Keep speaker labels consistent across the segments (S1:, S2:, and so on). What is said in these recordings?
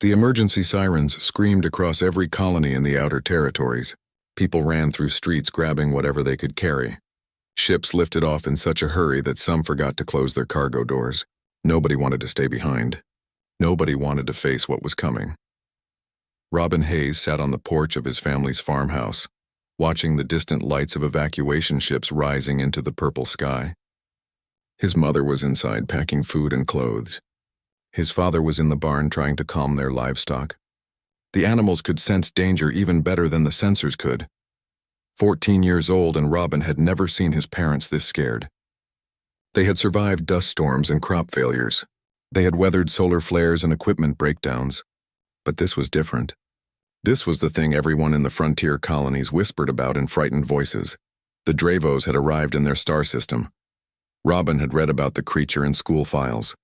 S1: The emergency sirens screamed across every colony in the outer territories. People ran through streets grabbing whatever they could carry. Ships lifted off in such a hurry that some forgot to close their cargo doors. Nobody wanted to stay behind. Nobody wanted to face what was coming. Robin Hayes sat on the porch of his family's farmhouse, watching the distant lights of evacuation ships rising into the purple sky. His mother was inside packing food and clothes. His father was in the barn trying to calm their livestock. The animals could sense danger even better than the sensors could. 14 years old, and Robin had never seen his parents this scared. They had survived dust storms and crop failures. They had weathered solar flares and equipment breakdowns. But this was different. This was the thing everyone in the frontier colonies whispered about in frightened voices. The Davos had arrived in their star system. Robin had read about the creature in school files.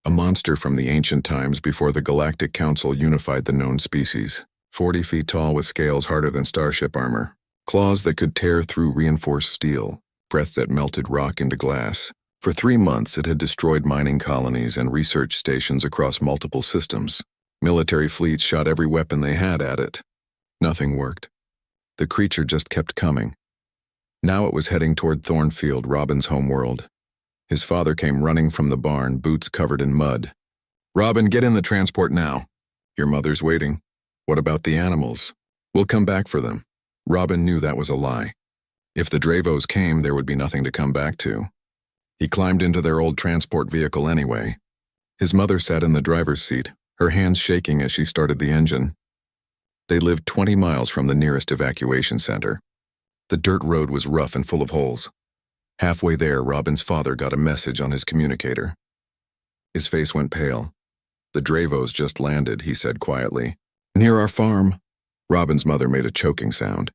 S1: A monster from the ancient times before the Galactic Council unified the known species. 40 feet tall with scales harder than starship armor. Claws that could tear through reinforced steel. Breath that melted rock into glass. For 3 months it had destroyed mining colonies and research stations across multiple systems. Military fleets shot every weapon they had at it. Nothing worked. The creature just kept coming. Now it was heading toward Thornfield, Robin's homeworld. His father came running from the barn, boots covered in mud. "Robin, get in the transport now. Your mother's waiting. What about the animals? We'll come back for them." Robin knew that was a lie. If the Davos came, there would be nothing to come back to. He climbed into their old transport vehicle anyway. His mother sat in the driver's seat, her hands shaking as she started the engine. They lived 20 miles from the nearest evacuation center. The dirt road was rough and full of holes. Halfway there, Robin's father got a message on his communicator. His face went pale. "The Davos just landed," he said quietly. "Near our farm." Robin's mother made a choking sound.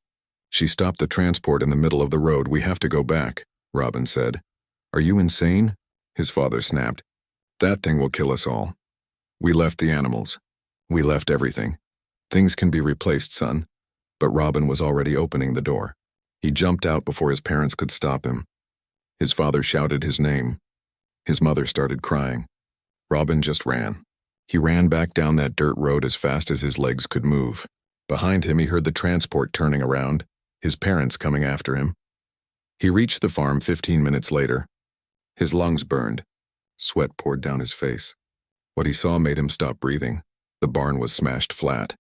S1: "She stopped the transport in the middle of the road. We have to go back," Robin said. "Are you insane?" His father snapped. "That thing will kill us all. We left the animals. We left everything. Things can be replaced, son." But Robin was already opening the door. He jumped out before his parents could stop him. His father shouted his name. His mother started crying. Robin just ran. He ran back down that dirt road as fast as his legs could move. Behind him, he heard the transport turning around, his parents coming after him. He reached the farm 15 minutes later. His lungs burned. Sweat poured down his face. What he saw made him stop breathing. The barn was smashed flat.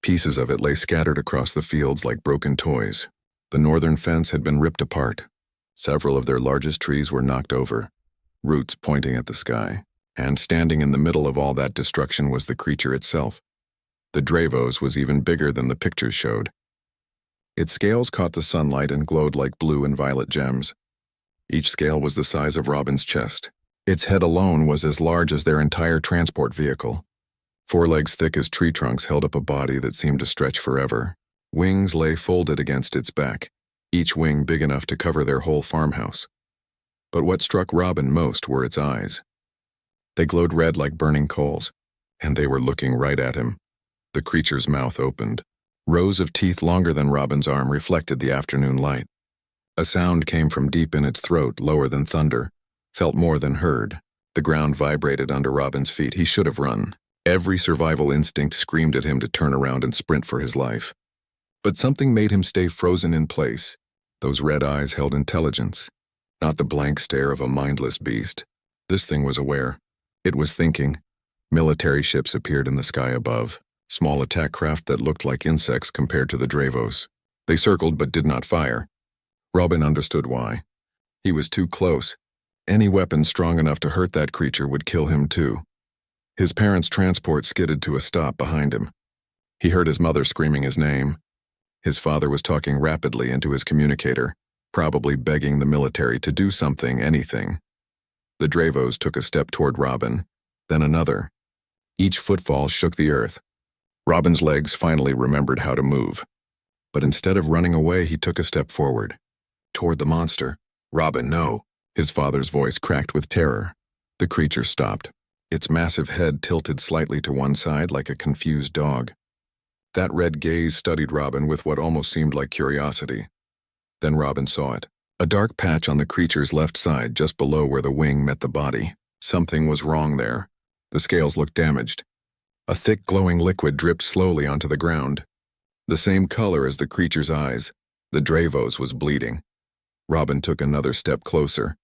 S1: Pieces of it lay scattered across the fields like broken toys. The northern fence had been ripped apart. Several of their largest trees were knocked over, roots pointing at the sky. And standing in the middle of all that destruction was the creature itself. The Davos was even bigger than the pictures showed. Its scales caught the sunlight and glowed like blue and violet gems. Each scale was the size of Robin's chest. Its head alone was as large as their entire transport vehicle. 4 legs thick as tree trunks held up a body that seemed to stretch forever. Wings lay folded against its back, each wing big enough to cover their whole farmhouse. But what struck Robin most were its eyes. They glowed red like burning coals, and they were looking right at him. The creature's mouth opened. Rows of teeth longer than Robin's arm reflected the afternoon light. A sound came from deep in its throat, lower than thunder, felt more than heard. The ground vibrated under Robin's feet. He should have run. Every survival instinct screamed at him to turn around and sprint for his life. But something made him stay frozen in place. Those red eyes held intelligence, not the blank stare of a mindless beast. This thing was aware. It was thinking. Military ships appeared in the sky above, small attack craft that looked like insects compared to the Davos. They circled but did not fire. Robin understood why. He was too close. Any weapon strong enough to hurt that creature would kill him too. His parents' transport skidded to a stop behind him. He heard his mother screaming his name. His father was talking rapidly into his communicator, probably begging the military to do something, anything. The Davos took a step toward Robin, then another. Each footfall shook the earth. Robin's legs finally remembered how to move. But instead of running away, he took a step forward. Toward the monster. "Robin, no." His father's voice cracked with terror. The creature stopped. Its massive head tilted slightly to one side like a confused dog. That red gaze studied Robin with what almost seemed like curiosity. Then Robin saw it. A dark patch on the creature's left side just below where the wing met the body. Something was wrong there. The scales looked damaged. A thick glowing liquid dripped slowly onto the ground. The same color as the creature's eyes, the Davos was bleeding. Robin took another step closer.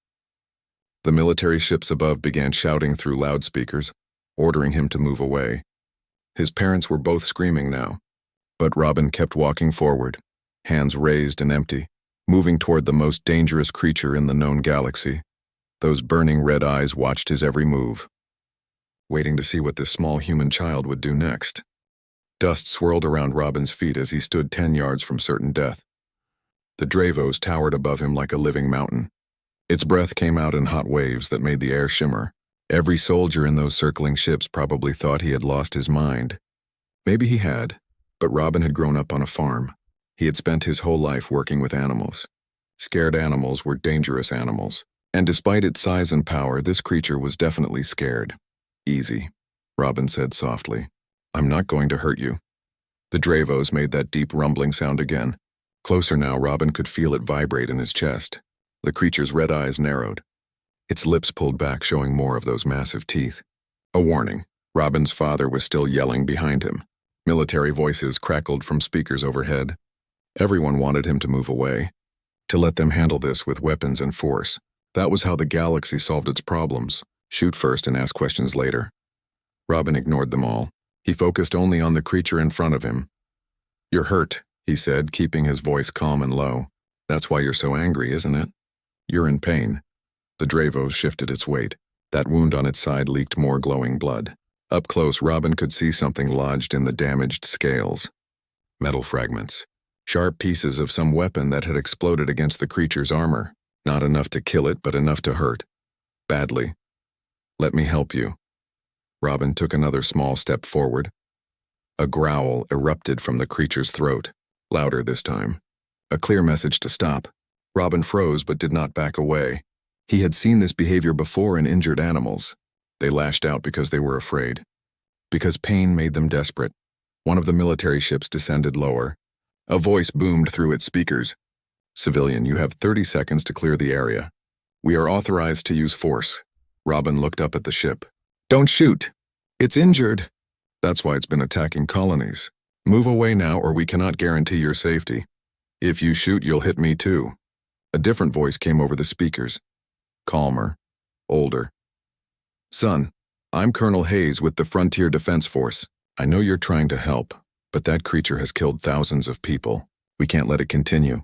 S1: The military ships above began shouting through loudspeakers, ordering him to move away. His parents were both screaming now, but Robin kept walking forward, hands raised and empty, moving toward the most dangerous creature in the known galaxy. Those burning red eyes watched his every move, waiting to see what this small human child would do next. Dust swirled around Robin's feet as he stood 10 yards from certain death. The Davos towered above him like a living mountain. Its breath came out in hot waves that made the air shimmer. Every soldier in those circling ships probably thought he had lost his mind. Maybe he had, but Robin had grown up on a farm. He had spent his whole life working with animals. Scared animals were dangerous animals, and despite its size and power, this creature was definitely scared. Easy, Robin said softly. I'm not going to hurt you. The Davos made that deep rumbling sound again. Closer now, Robin could feel it vibrate in his chest. The creature's red eyes narrowed. Its lips pulled back, showing more of those massive teeth. A warning. Robin's father was still yelling behind him. Military voices crackled from speakers overhead. Everyone wanted him to move away, to let them handle this with weapons and force. That was how the galaxy solved its problems. Shoot first and ask questions later. Robin ignored them all. He focused only on the creature in front of him. You're hurt, he said, keeping his voice calm and low. That's why you're so angry, isn't it? You're in pain. The Davos shifted its weight. That wound on its side leaked more glowing blood. Up close, Robin could see something lodged in the damaged scales. Metal fragments. Sharp pieces of some weapon that had exploded against the creature's armor. Not enough to kill it, but enough to hurt. Badly. Let me help you. Robin took another small step forward. A growl erupted from the creature's throat, louder this time. A clear message to stop. Robin froze but did not back away. He had seen this behavior before in injured animals. They lashed out because they were afraid. Because pain made them desperate. One of the military ships descended lower. A voice boomed through its speakers. Civilian, you have 30 seconds to clear the area. We are authorized to use force. Robin looked up at the ship. Don't shoot. It's injured. That's why it's been attacking colonies. Move away now or we cannot guarantee your safety. If you shoot, you'll hit me too. A different voice came over the speakers. Calmer. Older. Son, I'm Colonel Hayes with the Frontier Defense Force. I know you're trying to help, but that creature has killed thousands of people. We can't let it continue.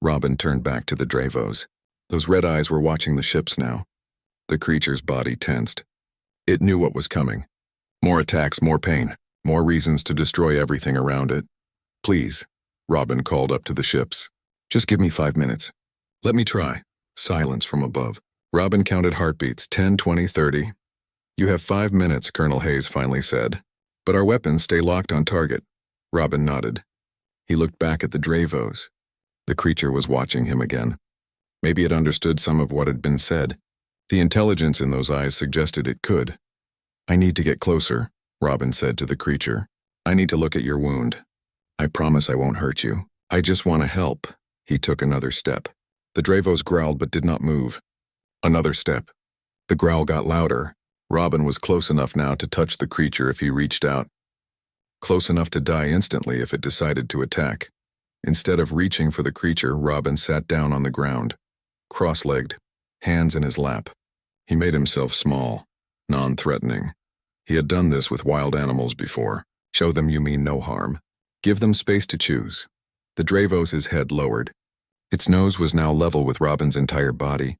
S1: Robin turned back to the Davos. Those red eyes were watching the ships now. The creature's body tensed. It knew what was coming. More attacks, more pain, more reasons to destroy everything around it. Please, Robin called up to the ships. Just give me 5 minutes. Let me try. Silence from above. Robin counted heartbeats, 10, 20, 30. You have 5 minutes, Colonel Hayes finally said. But our weapons stay locked on target. Robin nodded. He looked back at the Davos. The creature was watching him again. Maybe it understood some of what had been said. The intelligence in those eyes suggested it could. I need to get closer, Robin said to the creature. I need to look at your wound. I promise I won't hurt you. I just want to help. He took another step. The Davos growled but did not move. Another step. The growl got louder. Robin was close enough now to touch the creature if he reached out. Close enough to die instantly if it decided to attack. Instead of reaching for the creature, Robin sat down on the ground, cross-legged, hands in his lap. He made himself small, non-threatening. He had done this with wild animals before. Show them you mean no harm. Give them space to choose. The Davos' head lowered. Its nose was now level with Robin's entire body.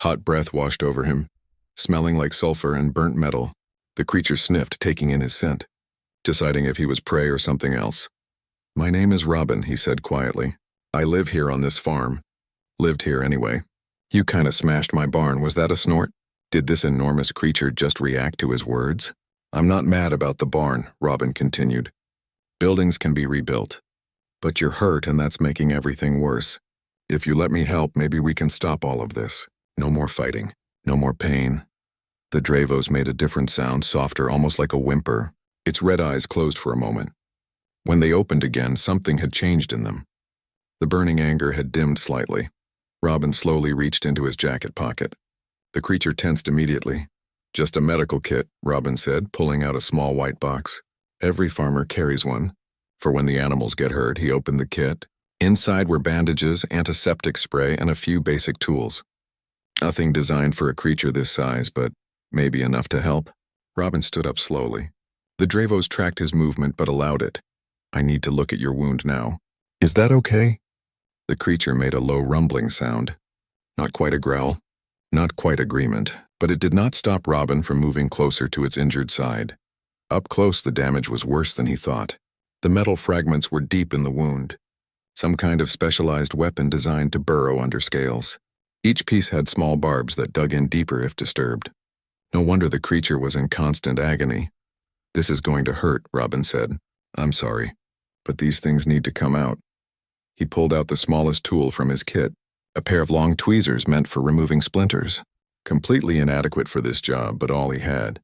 S1: Hot breath washed over him, smelling like sulfur and burnt metal. The creature sniffed, taking in his scent, deciding if he was prey or something else. My name is Robin, he said quietly. I live here on this farm. Lived here anyway. You kinda smashed my barn, was that a snort? Did this enormous creature just react to his words? I'm not mad about the barn, Robin continued. Buildings can be rebuilt. But you're hurt and that's making everything worse. If you let me help, maybe we can stop all of this. No more fighting. No more pain. The Davos made a different sound, softer, almost like a whimper. Its red eyes closed for a moment. When they opened again, something had changed in them. The burning anger had dimmed slightly. Robin slowly reached into his jacket pocket. The creature tensed immediately. Just a medical kit, Robin said, pulling out a small white box. Every farmer carries one. For when the animals get hurt, he opened the kit. Inside were bandages, antiseptic spray, and a few basic tools. Nothing designed for a creature this size, but maybe enough to help. Robin stood up slowly. The Davos tracked his movement but allowed it. I need to look at your wound now. Is that okay? The creature made a low rumbling sound. Not quite a growl, not quite agreement, but it did not stop Robin from moving closer to its injured side. Up close, the damage was worse than he thought. The metal fragments were deep in the wound. Some kind of specialized weapon designed to burrow under scales. Each piece had small barbs that dug in deeper if disturbed. No wonder the creature was in constant agony. This is going to hurt, Robin said. I'm sorry, but these things need to come out. He pulled out the smallest tool from his kit, a pair of long tweezers meant for removing splinters. Completely inadequate for this job, but all he had.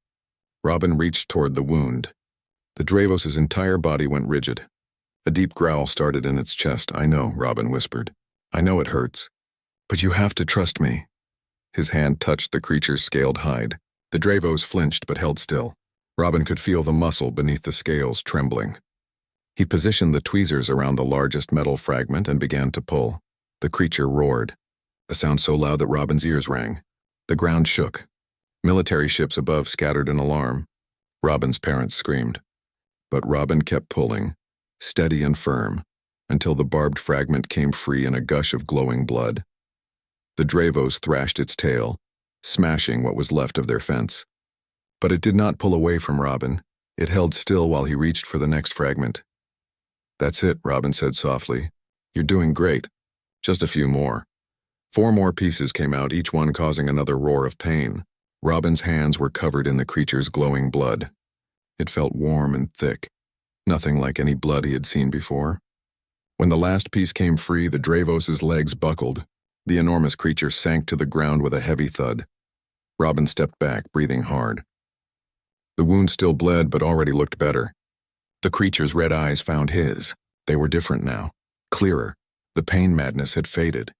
S1: Robin reached toward the wound. The Davos's entire body went rigid. A deep growl started in its chest. I know, Robin whispered. I know it hurts. But you have to trust me. His hand touched the creature's scaled hide. The Davos flinched but held still. Robin could feel the muscle beneath the scales trembling. He positioned the tweezers around the largest metal fragment and began to pull. The creature roared, a sound so loud that Robin's ears rang. The ground shook. Military ships above scattered in alarm. Robin's parents screamed. But Robin kept pulling, steady and firm, until the barbed fragment came free in a gush of glowing blood. The Davos thrashed its tail, smashing what was left of their fence. But it did not pull away from Robin. It held still while he reached for the next fragment. That's it, Robin said softly. You're doing great. Just a few more. 4 more pieces came out, each one causing another roar of pain. Robin's hands were covered in the creature's glowing blood. It felt warm and thick, nothing like any blood he had seen before. When the last piece came free, the Davos's legs buckled. The enormous creature sank to the ground with a heavy thud. Robin stepped back, breathing hard. The wound still bled, but already looked better. The creature's red eyes found his. They were different now, clearer. The pain madness had faded.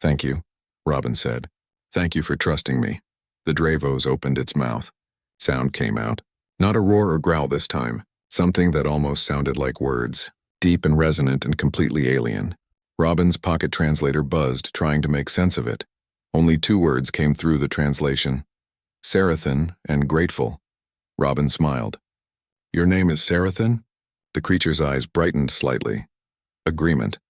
S1: Thank you, Robin said. Thank you for trusting me. The Davos opened its mouth. Sound came out. Not a roar or growl this time. Something that almost sounded like words. Deep and resonant and completely alien. Robin's pocket translator buzzed, trying to make sense of it. Only 2 words came through the translation. Sarathan and grateful. Robin smiled. Your name is Sarathan? The creature's eyes brightened slightly. Agreement.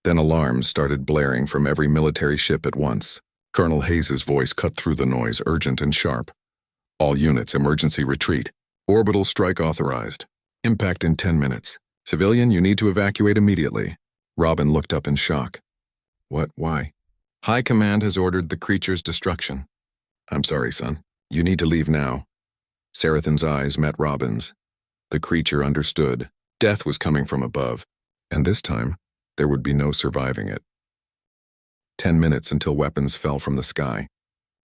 S1: Then alarms started blaring from every military ship at once. Colonel Hayes's voice cut through the noise, urgent and sharp. All units, emergency retreat. Orbital strike authorized. Impact in 10 minutes. Civilian, you need to evacuate immediately. Robin looked up in shock. What? Why? High Command has ordered the creature's destruction. I'm sorry, son. You need to leave now. Sarathan's eyes met Robin's. The creature understood. Death was coming from above, and this time, there would be no surviving it. 10 minutes until weapons fell from the sky.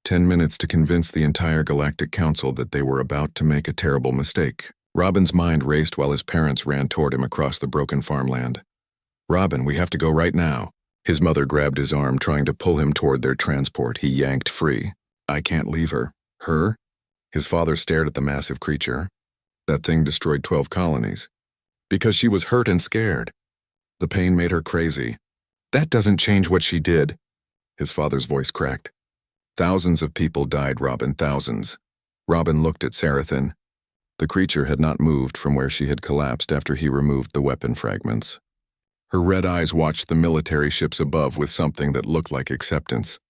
S1: 10 minutes to convince the entire Galactic Council that they were about to make a terrible mistake. Robin's mind raced while his parents ran toward him across the broken farmland. Robin, we have to go right now. His mother grabbed his arm, trying to pull him toward their transport. He yanked free. I can't leave her. Her? His father stared at the massive creature. That thing destroyed 12 colonies. Because she was hurt and scared. The pain made her crazy. That doesn't change what she did. His father's voice cracked. Thousands of people died, Robin, thousands. Robin looked at Sarathan. The creature had not moved from where she had collapsed after he removed the weapon fragments. Her red eyes watched the military ships above with something that looked like acceptance.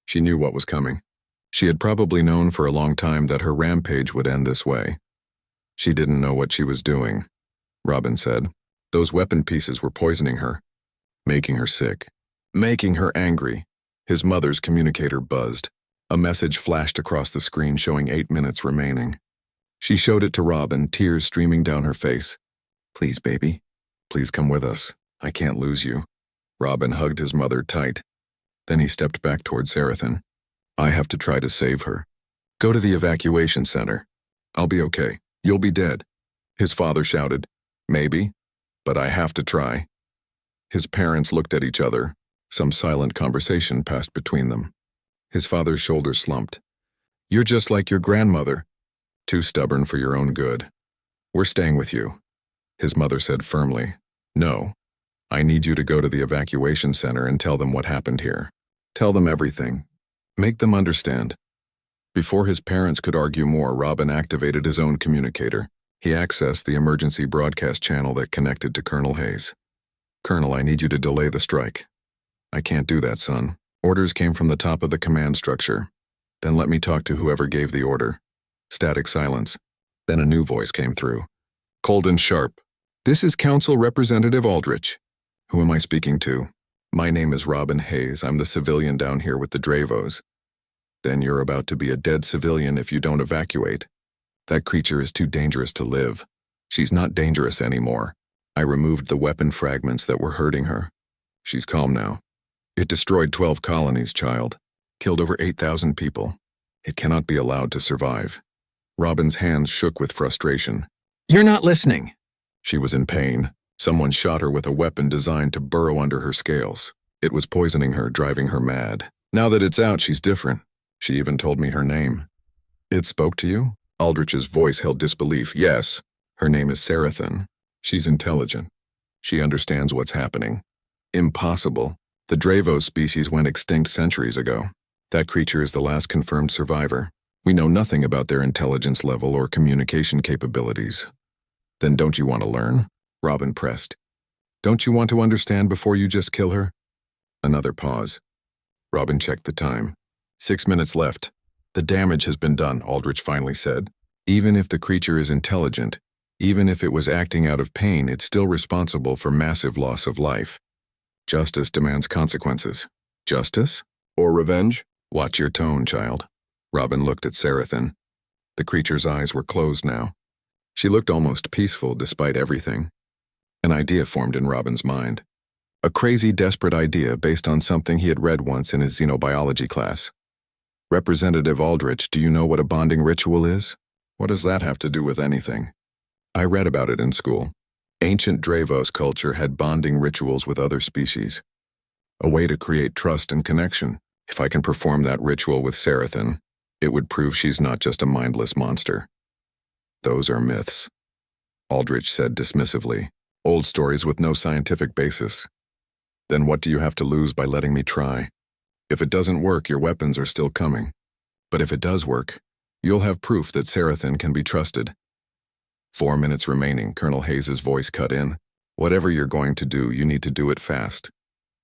S1: She knew what was coming. She had probably known for a long time that her rampage would end this way. She didn't know what she was doing, Robin said. Those weapon pieces were poisoning her, making her sick, making her angry. His mother's communicator buzzed. A message flashed across the screen showing 8 minutes remaining. She showed it to Robin, tears streaming down her face. Please, baby. Please come with us. I can't lose you. Robin hugged his mother tight. Then he stepped back toward Sarathan. I have to try to save her. Go to the evacuation center. I'll be okay. You'll be dead. His father shouted. Maybe, but I have to try. His parents looked at each other. Some silent conversation passed between them. His father's shoulders slumped. You're just like your grandmother, too stubborn for your own good. We're staying with you, his mother said firmly. No, I need you to go to the evacuation center and tell them what happened here. Tell them everything. Make them understand. Before his parents could argue more, Robin activated his own communicator. He accessed the emergency broadcast channel that connected to Colonel Hayes. Colonel, I need you to delay the strike. I can't do that, son. Orders came from the top of the command structure. Then let me talk to whoever gave the order. Static silence. Then a new voice came through. Cold and sharp. This is Council Representative Aldrich. Who am I speaking to? My name is Robin Hayes. I'm the civilian down here with the Davos. Then you're about to be a dead civilian if you don't evacuate. That creature is too dangerous to live. She's not dangerous anymore. I removed the weapon fragments that were hurting her. She's calm now. It destroyed 12 colonies, child. Killed over 8,000 people. It cannot be allowed to survive. Robin's hands shook with frustration. You're not listening. She was in pain. Someone shot her with a weapon designed to burrow under her scales. It was poisoning her, driving her mad. Now that it's out, she's different. She even told me her name. It spoke to you? Aldrich's voice held disbelief. Yes. Her name is Sarathan. She's intelligent. She understands what's happening. Impossible. The Davos species went extinct centuries ago. That creature is the last confirmed survivor. We know nothing about their intelligence level or communication capabilities. Then don't you want to learn? Robin pressed. Don't you want to understand before you just kill her? Another pause. Robin checked the time. 6 minutes left. The damage has been done, Aldrich finally said. Even if the creature is intelligent, even if it was acting out of pain, it's still responsible for massive loss of life. Justice demands consequences. Justice? Or revenge? Watch your tone, child. Robin looked at Sarathan. The creature's eyes were closed now. She looked almost peaceful despite everything. An idea formed in Robin's mind. A crazy, desperate idea based on something he had read once in his xenobiology class. Representative Aldrich, do you know what a bonding ritual is? What does that have to do with anything? I read about it in school. Ancient Davos culture had bonding rituals with other species. A way to create trust and connection. If I can perform that ritual with Sarathan, it would prove she's not just a mindless monster. Those are myths, Aldrich said dismissively. Old stories with no scientific basis. Then what do you have to lose by letting me try? If it doesn't work, your weapons are still coming. But if it does work, you'll have proof that Sarathan can be trusted. 4 minutes remaining, Colonel Hayes' voice cut in. Whatever you're going to do, you need to do it fast.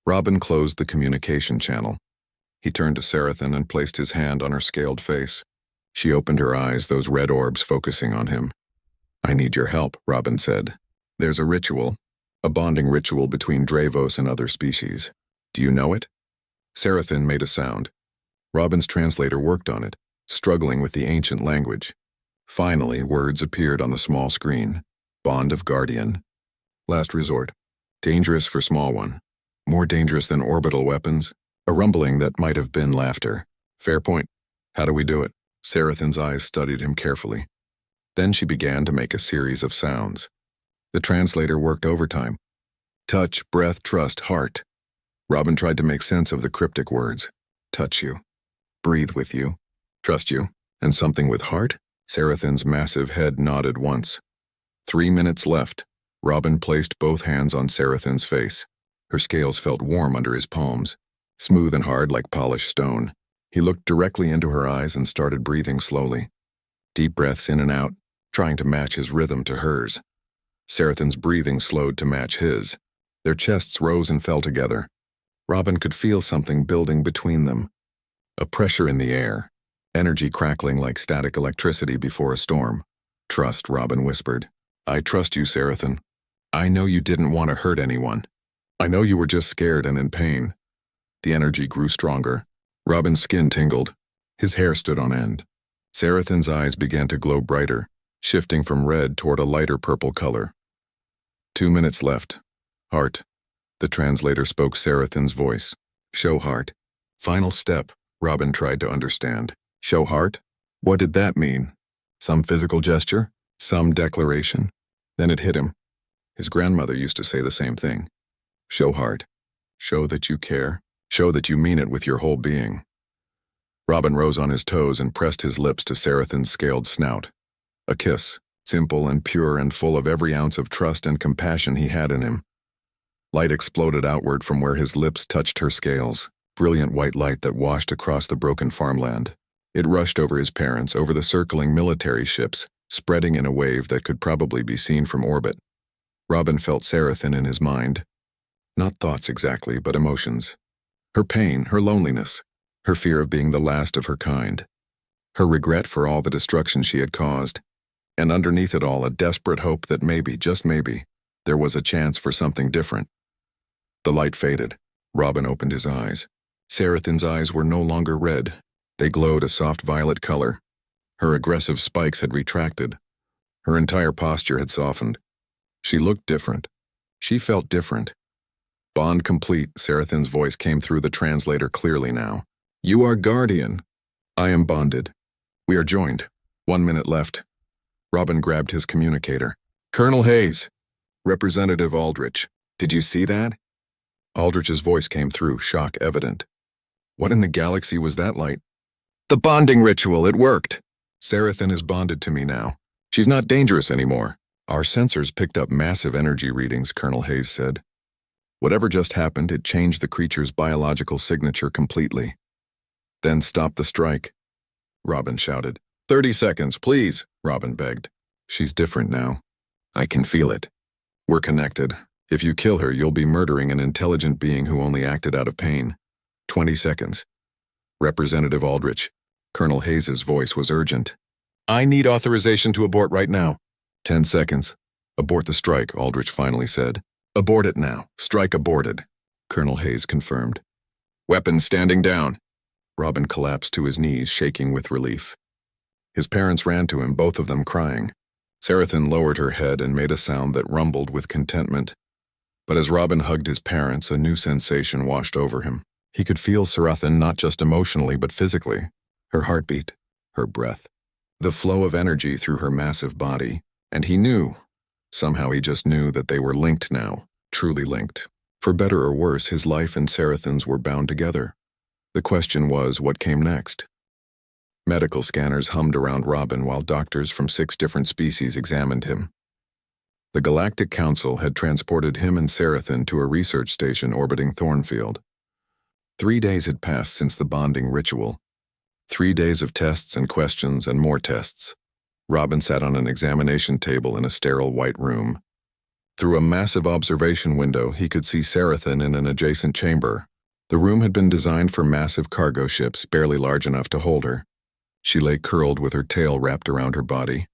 S1: Robin closed the communication channel. He turned to Sarathan and placed his hand on her scaled face. She opened her eyes, those red orbs focusing on him. I need your help, Robin said. There's a ritual, a bonding ritual between Davos and other species. Do you know it? Sarathan made a sound. Robin's translator worked on it, struggling with the ancient language. Finally, words appeared on the small screen. Bond of Guardian. Last resort. Dangerous for small one. More dangerous than orbital weapons. A rumbling that might have been laughter. Fair point. How do we do it? Sarathan's eyes studied him carefully. Then she began to make a series of sounds. The translator worked overtime. Touch, breath, trust, heart. Robin tried to make sense of the cryptic words. Touch you. Breathe with you. Trust you. And something with heart? Sarathan's massive head nodded once. 3 minutes left. Robin placed both hands on Sarathan's face. Her scales felt warm under his palms, smooth and hard like polished stone. He looked directly into her eyes and started breathing slowly. Deep breaths in and out, trying to match his rhythm to hers. Sarathan's breathing slowed to match his. Their chests rose and fell together. Robin could feel something building between them. A pressure in the air. Energy crackling like static electricity before a storm. Trust, Robin whispered. I trust you, Sarathan. I know you didn't want to hurt anyone. I know you were just scared and in pain. The energy grew stronger. Robin's skin tingled. His hair stood on end. Sarathan's eyes began to glow brighter, shifting from red toward a lighter purple color. 2 minutes left. Heart. The translator spoke Sarathan's voice. Show heart. Final step, Robin tried to understand. Show heart? What did that mean? Some physical gesture? Some declaration? Then it hit him. His grandmother used to say the same thing. Show heart. Show that you care. Show that you mean it with your whole being. Robin rose on his toes and pressed his lips to Sarathan's scaled snout. A kiss, simple and pure and full of every ounce of trust and compassion he had in him. Light exploded outward from where his lips touched her scales, brilliant white light that washed across the broken farmland. It rushed over his parents, over the circling military ships, spreading in a wave that could probably be seen from orbit. Robin felt Sarathan in his mind. Not thoughts exactly, but emotions. Her pain, her loneliness, her fear of being the last of her kind, her regret for all the destruction she had caused, and underneath it all a desperate hope that maybe, just maybe, there was a chance for something different. The light faded. Robin opened his eyes. Sarathan's eyes were no longer red. They glowed a soft violet color. Her aggressive spikes had retracted. Her entire posture had softened. She looked different. She felt different. Bond complete, Sarathan's voice came through the translator clearly now. You are Guardian. I am bonded. We are joined. 1 minute left. Robin grabbed his communicator. Colonel Hayes. Representative Aldrich. Did you see that? Aldrich's voice came through, shock evident. What in the galaxy was that light? The bonding ritual, it worked. Sarathan is bonded to me now. She's not dangerous anymore. Our sensors picked up massive energy readings, Colonel Hayes said. Whatever just happened, it changed the creature's biological signature completely. Then stop the strike, Robin shouted. 30 seconds, please, Robin begged. She's different now. I can feel it. We're connected. If you kill her, you'll be murdering an intelligent being who only acted out of pain. 20 seconds. Representative Aldrich. Colonel Hayes' voice was urgent. I need authorization to abort right now. 10 seconds. Abort the strike, Aldrich finally said. Abort it now. Strike aborted, Colonel Hayes confirmed. Weapons standing down. Robin collapsed to his knees, shaking with relief. His parents ran to him, both of them crying. Sarathan lowered her head and made a sound that rumbled with contentment. But as Robin hugged his parents, a new sensation washed over him. He could feel Sarathan not just emotionally but physically. Her heartbeat, her breath, the flow of energy through her massive body. And he knew. Somehow he just knew that they were linked now, truly linked. For better or worse, his life and Sarathan's were bound together. The question was, what came next? Medical scanners hummed around Robin while doctors from 6 different species examined him. The Galactic Council had transported him and Sarathan to a research station orbiting Thornfield. 3 days had passed since the bonding ritual. 3 days of tests and questions and more tests. Robin sat on an examination table in a sterile white room. Through a massive observation window, he could see Sarathan in an adjacent chamber. The room had been designed for massive cargo ships, barely large enough to hold her. She lay curled with her tail wrapped around her body,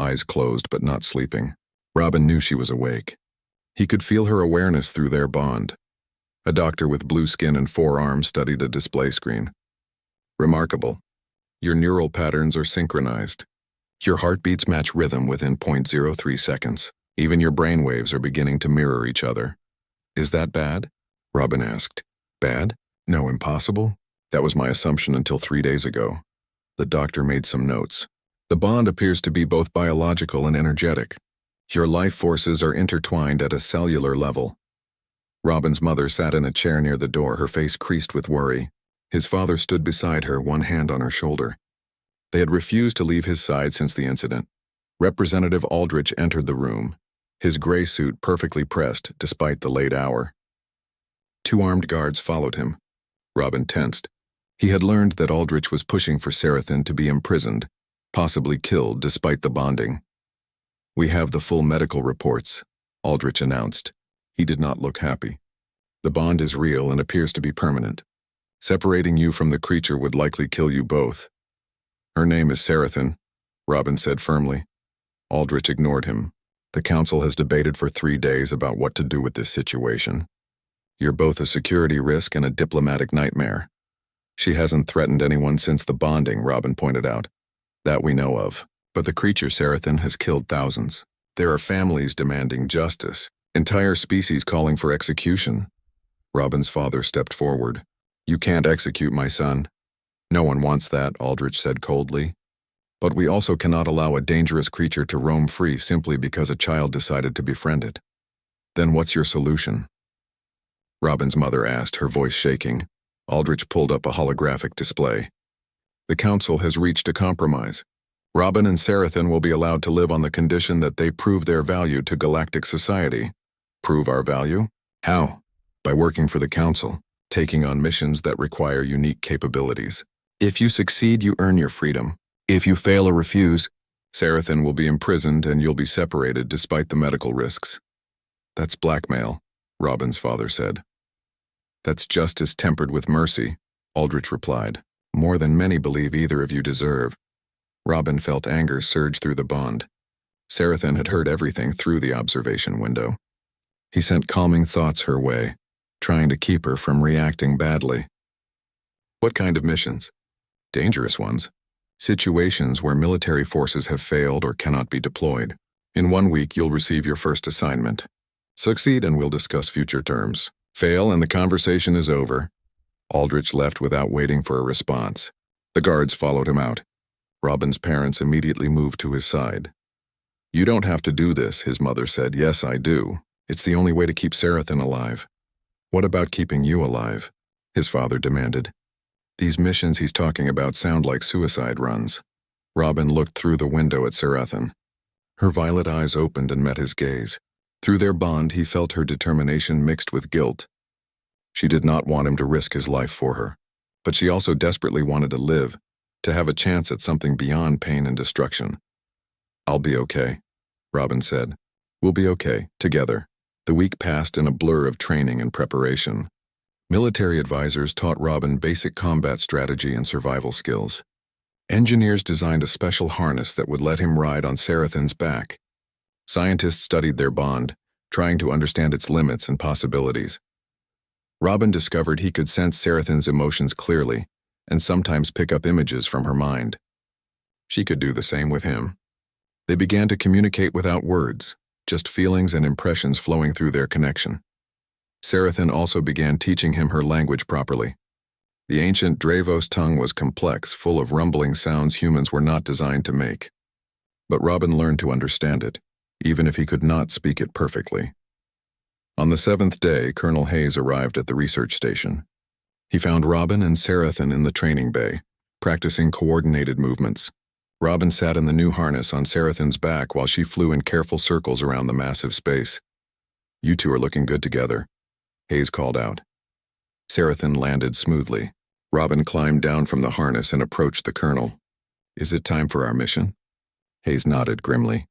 S1: eyes closed but not sleeping. Robin knew she was awake. He could feel her awareness through their bond. A doctor with blue skin and 4 arms studied a display screen. Remarkable. Your neural patterns are synchronized. Your heartbeats match rhythm within 0.03 seconds. Even your brainwaves are beginning to mirror each other. Is that bad? Robin asked. Bad? No, impossible? That was my assumption until 3 days ago. The doctor made some notes. The bond appears to be both biological and energetic. Your life forces are intertwined at a cellular level. Robin's mother sat in a chair near the door, her face creased with worry. His father stood beside her, one hand on her shoulder. They had refused to leave his side since the incident. Representative Aldrich entered the room, his gray suit perfectly pressed despite the late hour. 2 armed guards followed him. Robin tensed. He had learned that Aldrich was pushing for Sarathan to be imprisoned, possibly killed despite the bonding. We have the full medical reports, Aldrich announced. He did not look happy. The bond is real and appears to be permanent. Separating you from the creature would likely kill you both. Her name is Sarathan, Robin said firmly. Aldrich ignored him. The council has debated for 3 days about what to do with this situation. You're both a security risk and a diplomatic nightmare. She hasn't threatened anyone since the bonding, Robin pointed out. That we know of. But the creature Sarathan has killed thousands. There are families demanding justice, entire species calling for execution. Robin's father stepped forward. You can't execute my son. No one wants that, Aldrich said coldly. But we also cannot allow a dangerous creature to roam free simply because a child decided to befriend it. Then what's your solution? Robin's mother asked, her voice shaking. Aldrich pulled up a holographic display. The Council has reached a compromise. Robin and Sarathan will be allowed to live on the condition that they prove their value to galactic society. Prove our value? How? By working for the Council, taking on missions that require unique capabilities. If you succeed, you earn your freedom. If you fail or refuse, Sarathan will be imprisoned and you'll be separated despite the medical risks. That's blackmail, Robin's father said. That's justice tempered with mercy, Aldrich replied. More than many believe either of you deserve. Robin felt anger surge through the bond. Sarathan had heard everything through the observation window. He sent calming thoughts her way, trying to keep her from reacting badly. What kind of missions? Dangerous ones. Situations where military forces have failed or cannot be deployed. In 1 week, you'll receive your first assignment. Succeed and we'll discuss future terms. Fail and the conversation is over. Aldrich left without waiting for a response. The guards followed him out. Robin's parents immediately moved to his side. You don't have to do this, his mother said. Yes, I do. It's the only way to keep Sarathan alive. What about keeping you alive? His father demanded. These missions he's talking about sound like suicide runs. Robin looked through the window at Sarathan. Her violet eyes opened and met his gaze. Through their bond, he felt her determination mixed with guilt. She did not want him to risk his life for her, but she also desperately wanted to live, to have a chance at something beyond pain and destruction. I'll be okay, Robin said. We'll be okay, together. The week passed in a blur of training and preparation. Military advisors taught Robin basic combat strategy and survival skills. Engineers designed a special harness that would let him ride on Sarathan's back. Scientists studied their bond, trying to understand its limits and possibilities. Robin discovered he could sense Sarathan's emotions clearly, and sometimes pick up images from her mind. She could do the same with him. They began to communicate without words, just feelings and impressions flowing through their connection. Sarathan also began teaching him her language properly. The ancient Davos tongue was complex, full of rumbling sounds humans were not designed to make. But Robin learned to understand it, even if he could not speak it perfectly. On the 7th day, Colonel Hayes arrived at the research station. He found Robin and Sarathan in the training bay, practicing coordinated movements. Robin sat in the new harness on Sarathan's back while she flew in careful circles around the massive space. You two are looking good together, Hayes called out. Sarathan landed smoothly. Robin climbed down from the harness and approached the colonel. Is it time for our mission? Hayes nodded grimly.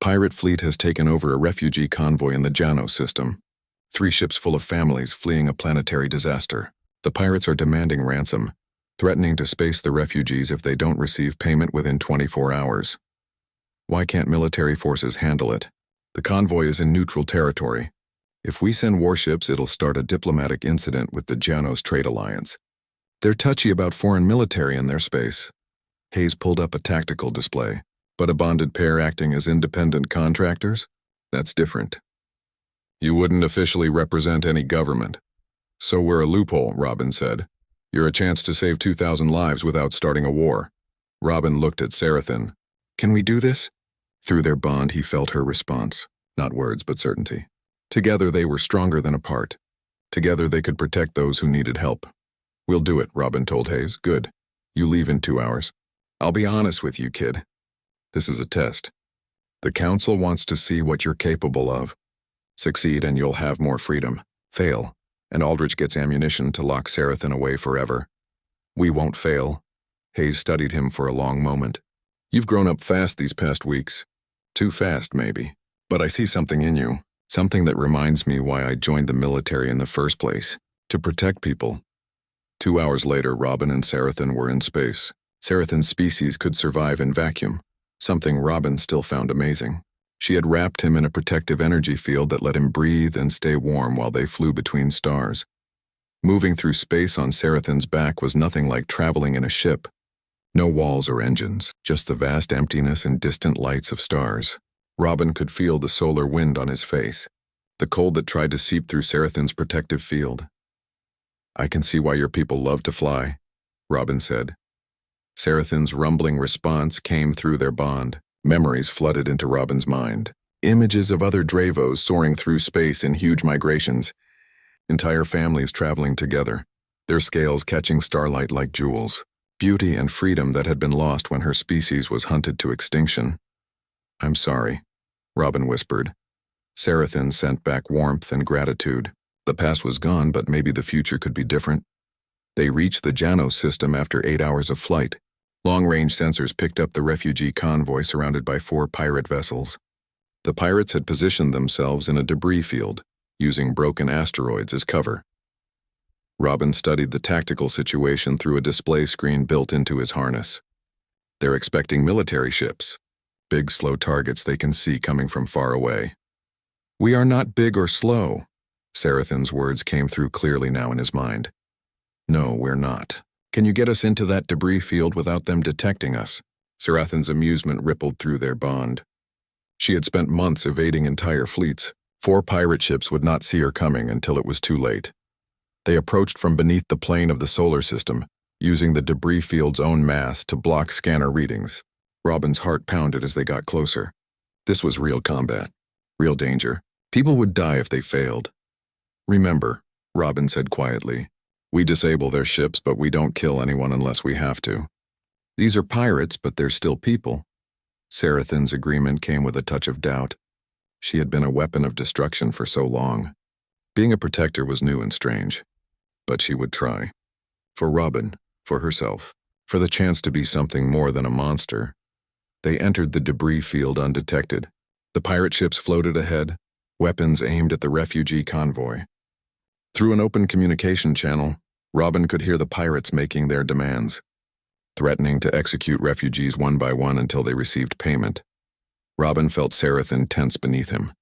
S1: Pirate fleet has taken over a refugee convoy in the Janos system. 3 ships full of families fleeing a planetary disaster. The pirates are demanding ransom, threatening to space the refugees if they don't receive payment within 24 hours. Why can't military forces handle it? The convoy is in neutral territory. If we send warships, it'll start a diplomatic incident with the Janos Trade Alliance. They're touchy about foreign military in their space. Hayes pulled up a tactical display. But a bonded pair acting as independent contractors? That's different. You wouldn't officially represent any government. So we're a loophole, Robin said. You're a chance to save 2,000 lives without starting a war. Robin looked at Sarathan. Can we do this? Through their bond, he felt her response. Not words, but certainty. Together they were stronger than apart. Together they could protect those who needed help. We'll do it, Robin told Hayes. Good. You leave in 2 hours. I'll be honest with you, kid. This is a test. The Council wants to see what you're capable of. Succeed and you'll have more freedom. Fail, and Aldrich gets ammunition to lock Sarathan away forever. We won't fail. Hayes studied him for a long moment. You've grown up fast these past weeks. Too fast, maybe. But I see something in you. Something that reminds me why I joined the military in the first place. To protect people. 2 hours later, Robin and Sarathan were in space. Sarathan's species could survive in vacuum. Something Robin still found amazing. She had wrapped him in a protective energy field that let him breathe and stay warm while they flew between stars. Moving through space on Sarathan's back was nothing like traveling in a ship. No walls or engines, just the vast emptiness and distant lights of stars. Robin could feel the solar wind on his face, the cold that tried to seep through Sarathan's protective field. I can see why your people love to fly, Robin said. Sarathan's rumbling response came through their bond. Memories flooded into Robin's mind. Images of other Davos soaring through space in huge migrations. Entire families traveling together, their scales catching starlight like jewels. beauty and freedom that had been lost when her species was hunted to extinction. "I'm sorry," Robin whispered. Sarathan sent back warmth and gratitude. The past was gone, but maybe the future could be different. They reached the Janos system after 8 hours of flight. Long-range sensors picked up the refugee convoy surrounded by 4 pirate vessels. The pirates had positioned themselves in a debris field, using broken asteroids as cover. Robin studied the tactical situation through a display screen built into his harness. They're expecting military ships, big, slow targets they can see coming from far away. "We are not big or slow," Sarathan's words came through clearly now in his mind. "No, we're not. Can you get us into that debris field without them detecting us?" Sarathan's amusement rippled through their bond. She had spent months evading entire fleets. 4 pirate ships would not see her coming until it was too late. They approached from beneath the plane of the solar system, using the debris field's own mass to block scanner readings. Robin's heart pounded as they got closer. This was real combat, real danger. People would die if they failed. "Remember," Robin said quietly, "we disable their ships, but we don't kill anyone unless we have to. These are pirates, but they're still people." Sarathan's agreement came with a touch of doubt. She had been a weapon of destruction for so long. Being a protector was new and strange. But she would try. For Robin, for herself, for the chance to be something more than a monster. They entered the debris field undetected. The pirate ships floated ahead, weapons aimed at the refugee convoy. Through an open communication channel, Robin could hear the pirates making their demands, threatening to execute refugees one by one until they received payment. Robin felt Sarathan tense beneath him.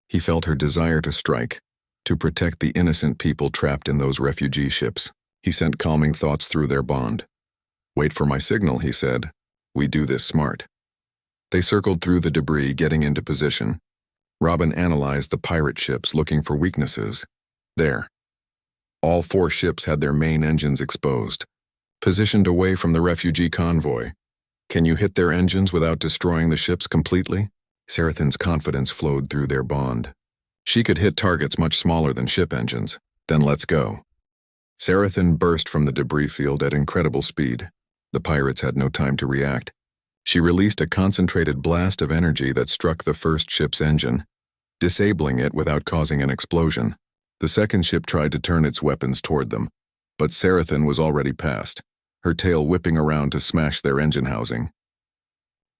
S1: He felt her desire to strike, to protect the innocent people trapped in those refugee ships. He sent calming thoughts through their bond. "Wait for my signal," he said. "We do this smart." They circled through the debris, getting into position. Robin analyzed the pirate ships, looking for weaknesses. There. All 4 ships had their main engines exposed, positioned away from the refugee convoy. "Can you hit their engines without destroying the ships completely?" Sarathan's confidence flowed through their bond. She could hit targets much smaller than ship engines. "Then let's go." Sarathan burst from the debris field at incredible speed. The pirates had no time to react. She released a concentrated blast of energy that struck the first ship's engine, disabling it without causing an explosion. The second ship tried to turn its weapons toward them, but Sarathan was already past, her tail whipping around to smash their engine housing.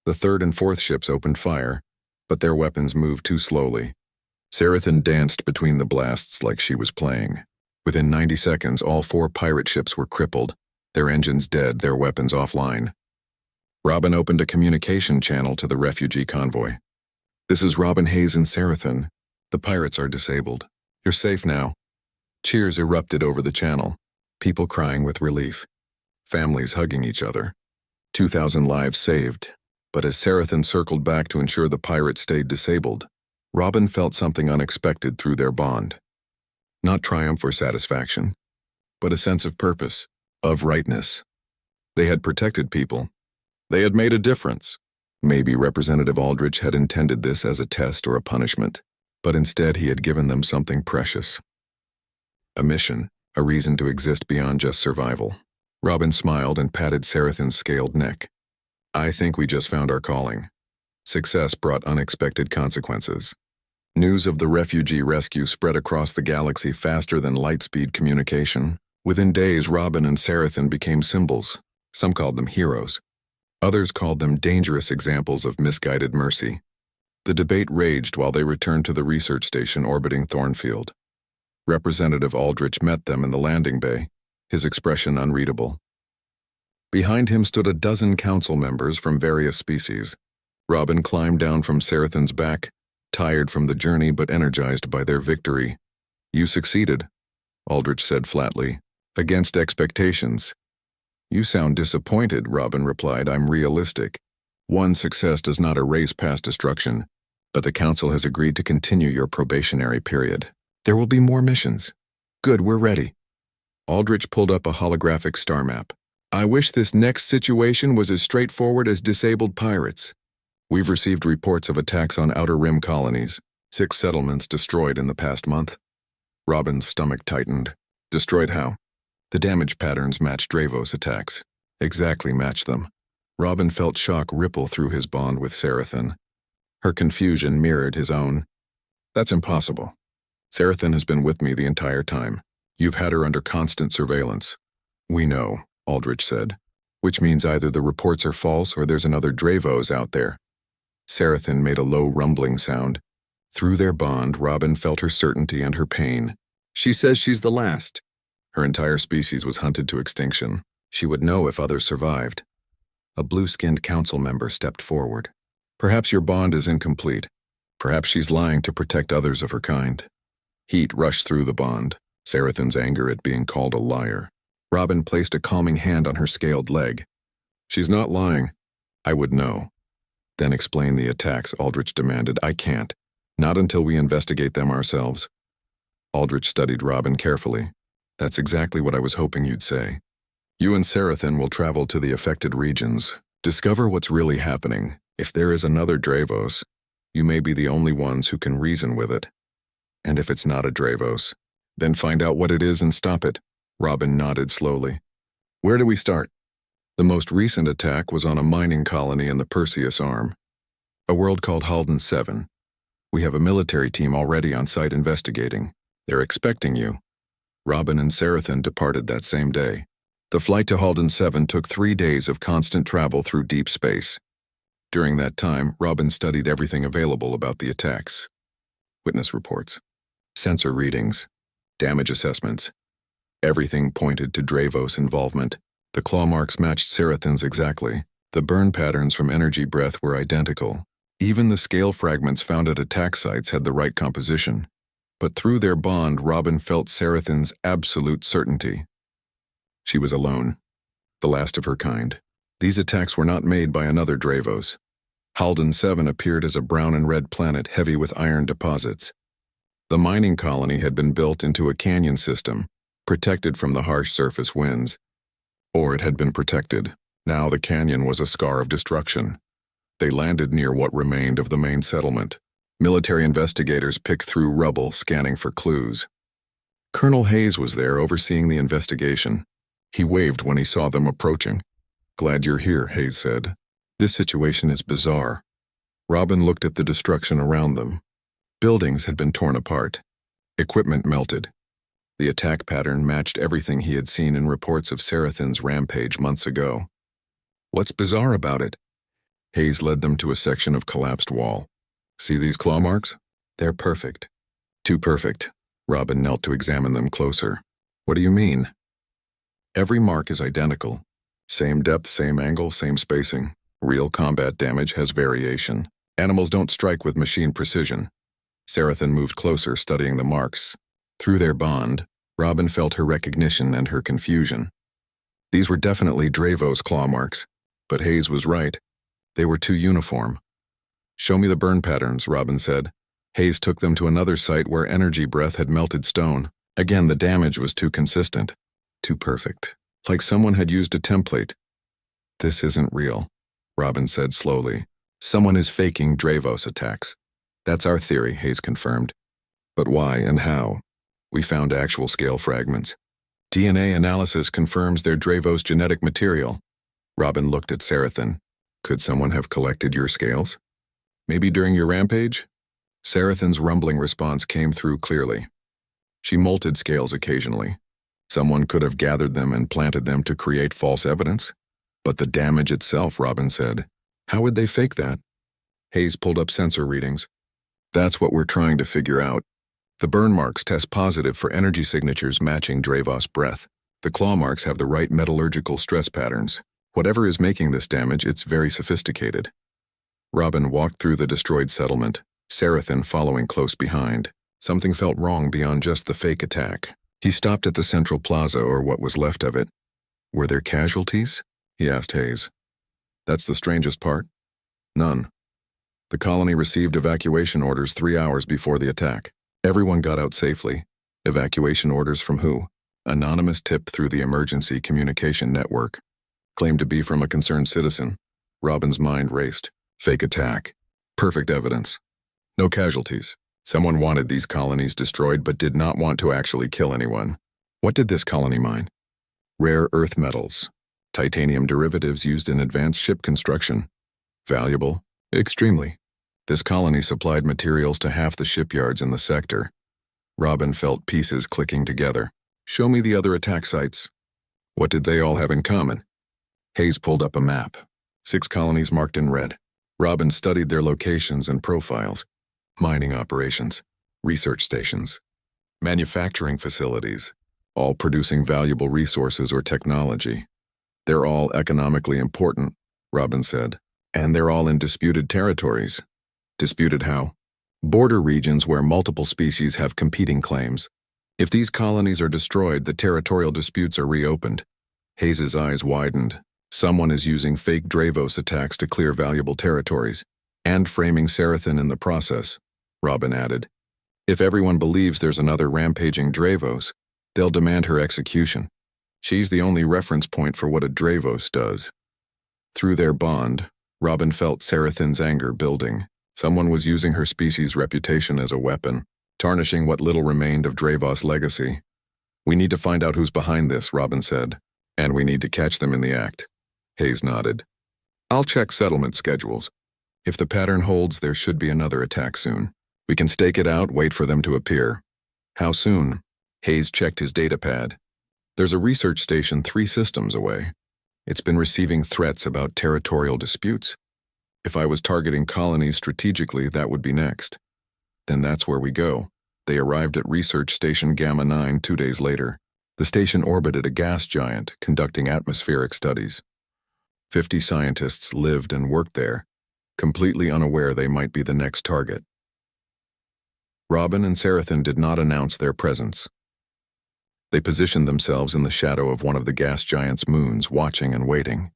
S1: The third and fourth ships opened fire, but their weapons moved too slowly. Sarathan danced between the blasts like she was playing. Within 90 seconds, all 4 pirate ships were crippled, their engines dead, their weapons offline. Robin opened a communication channel to the refugee convoy. "This is Robin Hayes and Sarathan. The pirates are disabled. You're safe now." Cheers erupted over the channel, people crying with relief, families hugging each other. 2,000 lives saved. But as Sarathan circled back to ensure the pirates stayed disabled, Robin felt something unexpected through their bond. Not triumph or satisfaction, but a sense of purpose, of rightness. They had protected people. They had made a difference. Maybe Representative Aldrich had intended this as a test or a punishment, but instead he had given them something precious. A mission, a reason to exist beyond just survival. Robin smiled and patted Sarathan's scaled neck. "I think we just found our calling." Success brought unexpected consequences. News of the refugee rescue spread across the galaxy faster than light-speed communication. Within days, Robin and Sarathan became symbols. Some called them heroes. Others called them dangerous examples of misguided mercy. The debate raged while they returned to the research station orbiting Thornfield. Representative Aldrich met them in the landing bay, his expression unreadable. Behind him stood a dozen council members from various species. Robin climbed down from Sarathan's back, tired from the journey but energized by their victory. "You succeeded," Aldrich said flatly, "against expectations." "You sound disappointed," Robin replied. "I'm realistic. One success does not erase past destruction, but the Council has agreed to continue your probationary period. There will be more missions." "Good, we're ready." Aldrich pulled up a holographic star map. "I wish this next situation was as straightforward as disabled pirates. We've received reports of attacks on Outer Rim colonies, 6 settlements destroyed in the past month." Robin's stomach tightened. "Destroyed how?" "The damage patterns match Davos attacks. Exactly match them. Robin felt shock ripple through his bond with Sarathan. Her confusion mirrored his own. That's impossible. Sarathan has been with me the entire time. You've had her under constant surveillance. We know, Aldrich said. Which means either the reports are false or there's another Davos out there. Sarathan made a low rumbling sound. Through their bond, Robin felt her certainty and her pain. She says she's the last. Her entire species was hunted to extinction. She would know if others survived. A blue-skinned council member stepped forward. Perhaps your bond is incomplete. Perhaps she's lying to protect others of her kind. Heat rushed through the bond, Sarathan's anger at being called a liar. Robin placed a calming hand on her scaled leg. She's not lying. I would know. Then explain the attacks, Aldrich demanded. I can't. Not until we investigate them ourselves. Aldrich studied Robin carefully. That's exactly what I was hoping you'd say. You and Sarathan will travel to the affected regions. Discover what's really happening. If there is another Davos, you may be the only ones who can reason with it. And if it's not a Davos, then find out what it is and stop it. Robin nodded slowly. Where do we start? The most recent attack was on a mining colony in the Perseus Arm, a world called Hauldron 7. We have a military team already on site investigating. They're expecting you. Robin and Sarathan departed that same day. The flight to Hauldron 7 took 3 days of constant travel through deep space. During that time, Robin studied everything available about the attacks. Witness reports, sensor readings, damage assessments. Everything pointed to Davos' involvement. The claw marks matched Sarathan's exactly. The burn patterns from energy breath were identical. Even the scale fragments found at attack sites had the right composition. But through their bond, Robin felt Sarathan's absolute certainty. She was alone, the last of her kind. These attacks were not made by another Davos. Hauldron 7 appeared as a brown and red planet heavy with iron deposits. The mining colony had been built into a canyon system, protected from the harsh surface winds. Or it had been protected. Now the canyon was a scar of destruction. They landed near what remained of the main settlement. Military investigators picked through rubble, scanning for clues. Colonel Hayes was there overseeing the investigation. He waved when he saw them approaching. Glad you're here, Hayes said. This situation is bizarre. Robin looked at the destruction around them. Buildings had been torn apart. Equipment melted. The attack pattern matched everything he had seen in reports of Sarathan's rampage months ago. What's bizarre about it? Hayes led them to a section of collapsed wall. See these claw marks? They're perfect. Too perfect. Robin knelt to examine them closer. What do you mean? Every mark is identical. Same depth, same angle, same spacing. Real combat damage has variation. Animals don't strike with machine precision. Sarathan moved closer, studying the marks. Through their bond, Robin felt her recognition and her confusion. These were definitely Davos claw marks, but Hayes was right. They were too uniform. Show me the burn patterns, Robin said. Hayes took them to another site where energy breath had melted stone. Again, the damage was too consistent. Too perfect. Like someone had used a template. This isn't real, Robin said slowly. Someone is faking Davos attacks. That's our theory, Hayes confirmed. But why and how? We found actual scale fragments. DNA analysis confirms they're Davos genetic material. Robin looked at Sarathan. Could someone have collected your scales? Maybe during your rampage? Sarathan's rumbling response came through clearly. She molted scales occasionally. Someone could have gathered them and planted them to create false evidence. But the damage itself, Robin said. How would they fake that? Hayes pulled up sensor readings. That's what we're trying to figure out. The burn marks test positive for energy signatures matching Davos' breath. The claw marks have the right metallurgical stress patterns. Whatever is making this damage, it's very sophisticated. Robin walked through the destroyed settlement, Sarathan following close behind. Something felt wrong beyond just the fake attack. He stopped at the central plaza, or what was left of it. Were there casualties? He asked Hayes. That's the strangest part. None. The colony received evacuation orders 3 hours before the attack. Everyone got out safely. Evacuation orders from who? Anonymous tip through the emergency communication network. Claimed to be from a concerned citizen. Robin's mind raced. Fake attack. Perfect evidence. No casualties. Someone wanted these colonies destroyed but did not want to actually kill anyone. What did this colony mine? Rare earth metals. Titanium derivatives used in advanced ship construction. Valuable? Extremely. This colony supplied materials to half the shipyards in the sector. Robin felt pieces clicking together. Show me the other attack sites. What did they all have in common? Hayes pulled up a map. 6 colonies marked in red. Robin studied their locations and profiles. Mining operations, research stations, manufacturing facilities, all producing valuable resources or technology. They're all economically important, Robin said, and they're all in disputed territories. Disputed how? Border regions where multiple species have competing claims. If these colonies are destroyed, the territorial disputes are reopened. Hayes's eyes widened. Someone is using fake Davos attacks to clear valuable territories, and framing Sarathan in the process, Robin added. If everyone believes there's another rampaging Davos, they'll demand her execution. She's the only reference point for what a Davos does. Through their bond, Robin felt Sarathan's anger building. Someone was using her species' reputation as a weapon, tarnishing what little remained of Davos' legacy. We need to find out who's behind this, Robin said, and we need to catch them in the act. Hayes nodded. I'll check settlement schedules. If the pattern holds, there should be another attack soon. We can stake it out, wait for them to appear. How soon? Hayes checked his datapad. There's a research station 3 systems away. It's been receiving threats about territorial disputes. If I was targeting colonies strategically, that would be next. Then that's where we go. They arrived at Research Station Gamma 9 2 days later. The station orbited a gas giant, conducting atmospheric studies. 50 scientists lived and worked there, completely unaware they might be the next target. Robin and Sarathan did not announce their presence. They positioned themselves in the shadow of one of the gas giant's moons, watching and waiting.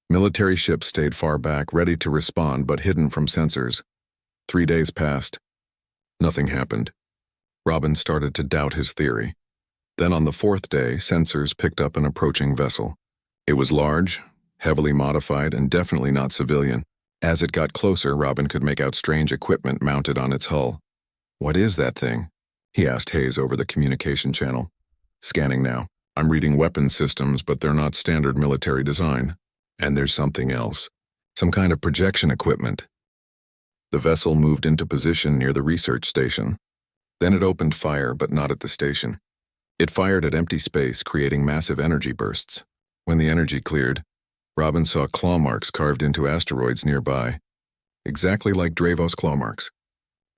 S1: Military ships stayed far back, ready to respond but hidden from sensors. 3 days passed. Nothing happened. Robin started to doubt his theory. Then on the 4th day, sensors picked up an approaching vessel. It was large, heavily modified, and definitely not civilian. As it got closer, Robin could make out strange equipment mounted on its hull. What is that thing? He asked Hayes over the communication channel. Scanning now. I'm reading weapons systems, but they're not standard military design. And there's something else. Some kind of projection equipment. The vessel moved into position near the research station. Then it opened fire, but not at the station. It fired at empty space, creating massive energy bursts. When the energy cleared, Robin saw claw marks carved into asteroids nearby. Exactly like Davos claw marks.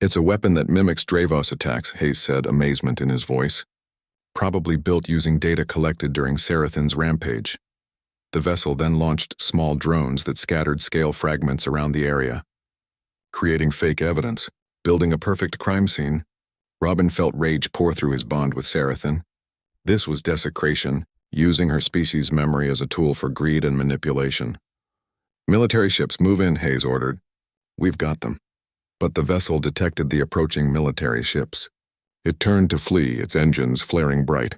S1: It's a weapon that mimics Davos attacks, Hayes said, amazement in his voice. Probably built using data collected during Sarathan's rampage. The vessel then launched small drones that scattered scale fragments around the area. Creating fake evidence, building a perfect crime scene. Robin felt rage pour through his bond with Sarathan. This was desecration, using her species' memory as a tool for greed and manipulation. Military ships, move in, Hayes ordered. We've got them. But the vessel detected the approaching military ships. It turned to flee, its engines flaring bright.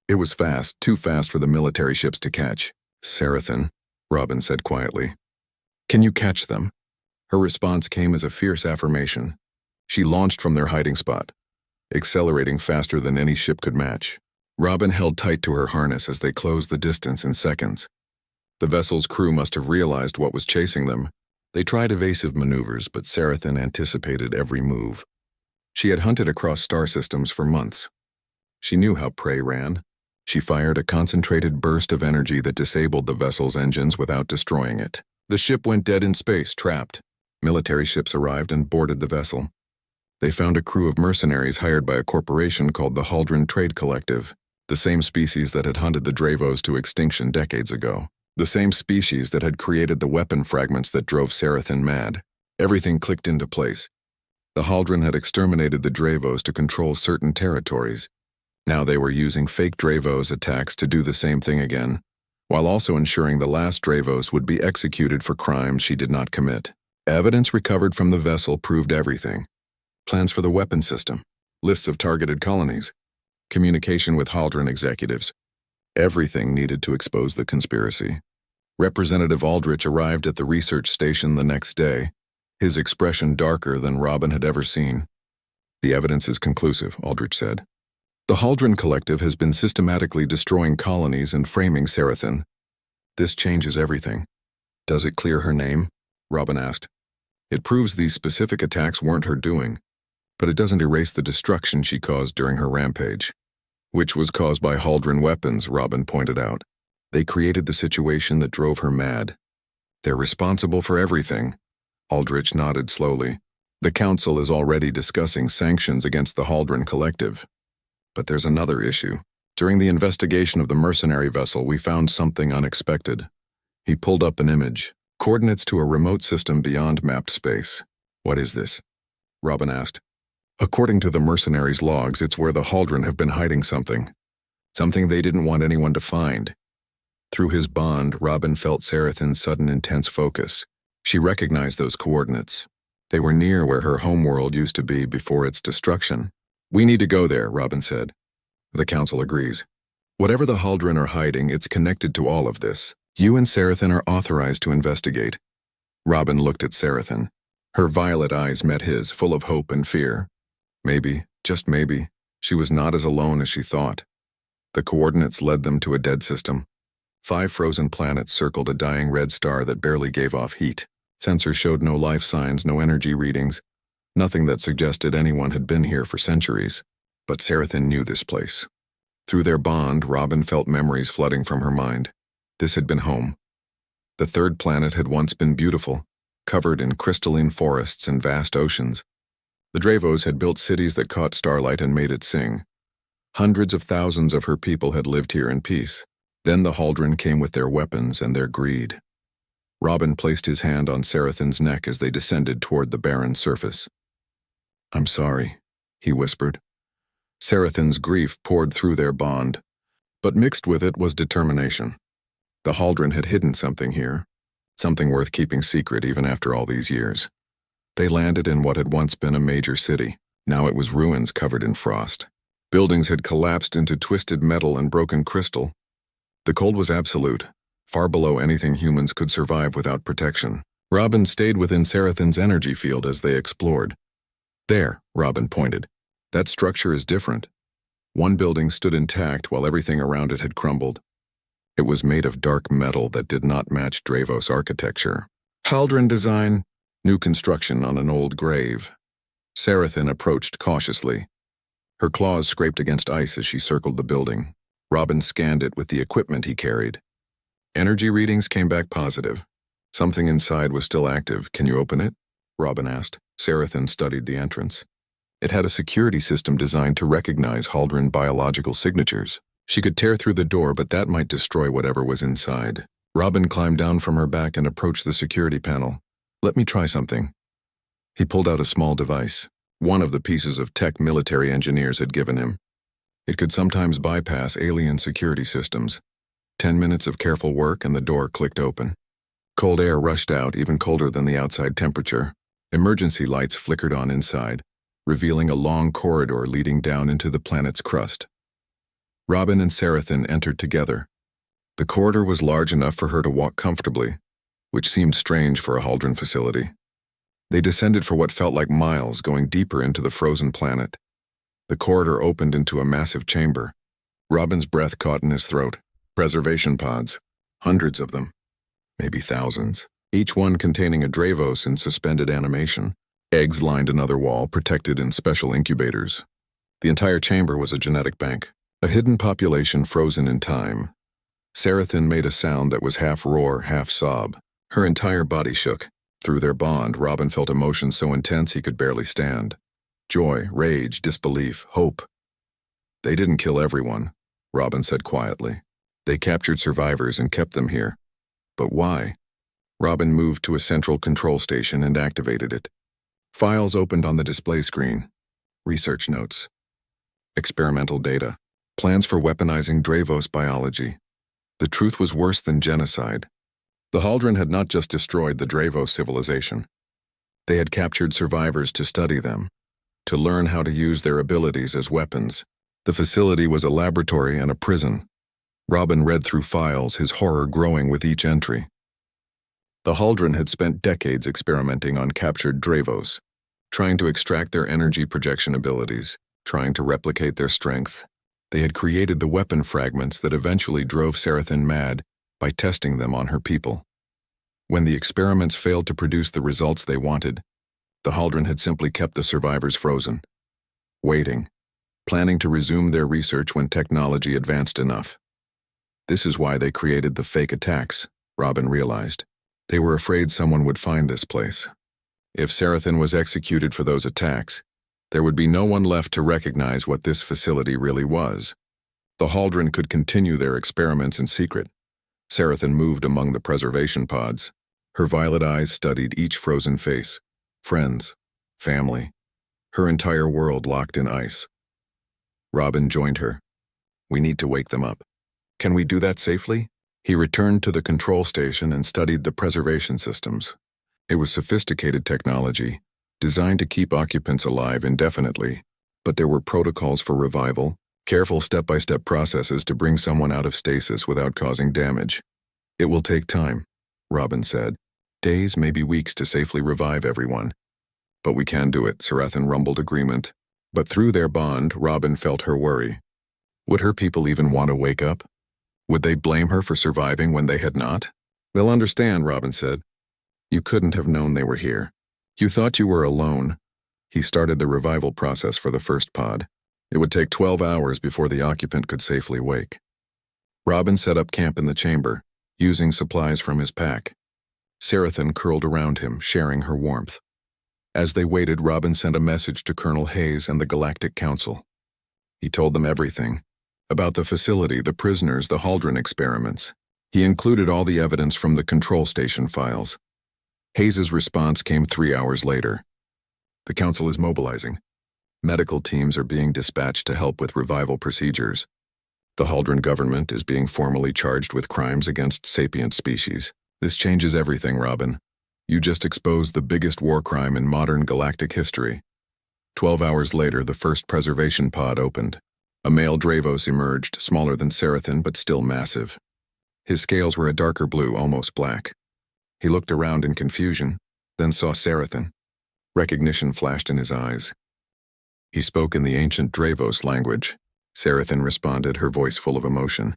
S1: It was fast, too fast for the military ships to catch. Sarathan, Robin said quietly. Can you catch them? Her response came as a fierce affirmation. She launched from their hiding spot, accelerating faster than any ship could match. Robin held tight to her harness as they closed the distance in seconds. The vessel's crew must have realized what was chasing them. They tried evasive maneuvers, but Sarathan anticipated every move. She had hunted across star systems for months. She knew how prey ran. She fired a concentrated burst of energy that disabled the vessel's engines without destroying it. The ship went dead in space, trapped. Military ships arrived and boarded the vessel. They found a crew of mercenaries hired by a corporation called the Hauldron Trade Collective, the same species that had hunted the Davos to extinction decades ago. The same species that had created the weapon fragments that drove Sarathan mad. Everything clicked into place. The Hauldron had exterminated the Davos to control certain territories. Now they were using fake Davos attacks to do the same thing again, while also ensuring the last Davos would be executed for crimes she did not commit. Evidence recovered from the vessel proved everything. Plans for the weapon system, lists of targeted colonies, communication with Hauldron executives. Everything needed to expose the conspiracy. Representative Aldrich arrived at the research station the next day, his expression darker than Robin had ever seen. The evidence is conclusive, Aldrich said. The Hauldron Collective has been systematically destroying colonies and framing Sarathan. This changes everything. Does it clear her name? Robin asked. It proves these specific attacks weren't her doing, but it doesn't erase the destruction she caused during her rampage. Which was caused by Hauldron weapons, Robin pointed out. They created the situation that drove her mad. They're responsible for everything. Aldrich nodded slowly. The Council is already discussing sanctions against the Hauldron Collective. But there's another issue. During the investigation of the mercenary vessel, we found something unexpected. He pulled up an image. Coordinates to a remote system beyond mapped space. What is this? Robin asked. According to the mercenaries' logs, it's where the Hauldron have been hiding something. Something they didn't want anyone to find. Through his bond, Robin felt Sarathin's sudden intense focus. She recognized those coordinates. They were near where her homeworld used to be before its destruction. We need to go there, Robin said. The Council agrees. Whatever the Hauldron are hiding, it's connected to all of this. You and Sarathin are authorized to investigate. Robin looked at Sarathin. Her violet eyes met his, full of hope and fear. Maybe, just maybe, she was not as alone as she thought. The coordinates led them to a dead system. 5 frozen planets circled a dying red star that barely gave off heat. Sensors showed no life signs, no energy readings, nothing that suggested anyone had been here for centuries. But Sarathin knew this place. Through their bond, Robin felt memories flooding from her mind. This had been home. The 3rd planet had once been beautiful, covered in crystalline forests and vast oceans. The Davos had built cities that caught starlight and made it sing. Hundreds of thousands of her people had lived here in peace. Then the Hauldron came with their weapons and their greed. Robin placed his hand on Sarathin's neck as they descended toward the barren surface. I'm sorry, he whispered. Sarathin's grief poured through their bond, but mixed with it was determination. The Hauldron had hidden something here, something worth keeping secret even after all these years. They landed in what had once been a major city. Now it was ruins covered in frost. Buildings had collapsed into twisted metal and broken crystal. The cold was absolute, far below anything humans could survive without protection. Robin stayed within Sarathin's energy field as they explored. There, Robin pointed. That structure is different. One building stood intact while everything around it had crumbled. It was made of dark metal that did not match Davos architecture. Hauldron design, new construction on an old grave. Sarathin approached cautiously. Her claws scraped against ice as she circled the building. Robin scanned it with the equipment he carried. Energy readings came back positive. Something inside was still active. Can you open it? Robin asked. Sarathin studied the entrance. It had a security system designed to recognize Hauldron biological signatures. She could tear through the door, but that might destroy whatever was inside. Robin climbed down from her back and approached the security panel. Let me try something. He pulled out a small device, one of the pieces of tech military engineers had given him. It could sometimes bypass alien security systems. 10 minutes of careful work and the door clicked open. Cold air rushed out, even colder than the outside temperature. Emergency lights flickered on inside, revealing a long corridor leading down into the planet's crust. Robin and Sarathin entered together. The corridor was large enough for her to walk comfortably, which seemed strange for a Hauldron facility. They descended for what felt like miles, going deeper into the frozen planet. The corridor opened into a massive chamber. Robin's breath caught in his throat. Preservation pods, hundreds of them, maybe thousands, each one containing a Davos in suspended animation. Eggs lined another wall, protected in special incubators. The entire chamber was a genetic bank, a hidden population frozen in time. Sarathin made a sound that was half roar, half sob. Her entire body shook. Through their bond, Robin felt emotion so intense he could barely stand. Joy, rage, disbelief, hope. They didn't kill everyone, Robin said quietly. They captured survivors and kept them here. But why? Robin moved to a central control station and activated it. Files opened on the display screen. Research notes. Experimental data. Plans for weaponizing Davos biology. The truth was worse than genocide. The Hauldron had not just destroyed the Davos civilization. They had captured survivors to study them, to learn how to use their abilities as weapons. The facility was a laboratory and a prison. Robin read through files, his horror growing with each entry. The Hauldron had spent decades experimenting on captured Davos, trying to extract their energy projection abilities, trying to replicate their strength. They had created the weapon fragments that eventually drove Sarathin mad by testing them on her people. When the experiments failed to produce the results they wanted, the Hauldron had simply kept the survivors frozen, waiting, planning to resume their research when technology advanced enough. This is why they created the fake attacks, Robin realized. They were afraid someone would find this place. If Sarathan was executed for those attacks, there would be no one left to recognize what this facility really was. The Hauldron could continue their experiments in secret. Sarathan moved among the preservation pods. Her violet eyes studied each frozen face, friends, family, her entire world locked in ice. Robin joined her. We need to wake them up. Can we do that safely? He returned to the control station and studied the preservation systems. It was sophisticated technology, designed to keep occupants alive indefinitely, but there were protocols for revival, careful step-by-step processes to bring someone out of stasis without causing damage. It will take time, Robin said. Days, maybe weeks to safely revive everyone. But we can do it, Sarathan rumbled agreement. But through their bond, Robin felt her worry. Would her people even want to wake up? Would they blame her for surviving when they had not? They'll understand, Robin said. You couldn't have known they were here. You thought you were alone. He started the revival process for the first pod. It would take 12 hours before the occupant could safely wake. Robin set up camp in the chamber, using supplies from his pack. Sarathan curled around him, sharing her warmth. As they waited, Robin sent a message to Colonel Hayes and the Galactic Council. He told them everything. About the facility, the prisoners, the Hauldron experiments. He included all the evidence from the control station files. Hayes's response came 3 hours later. The Council is mobilizing. Medical teams are being dispatched to help with revival procedures. The Hauldron government is being formally charged with crimes against sapient species. This changes everything, Robin. You just exposed the biggest war crime in modern galactic history. 12 hours later, the first preservation pod opened. A male Davos emerged, smaller than Sarathan, but still massive. His scales were a darker blue, almost black. He looked around in confusion, then saw Sarathan. Recognition flashed in his eyes. He spoke in the ancient Davos language. Sarathan responded, her voice full of emotion.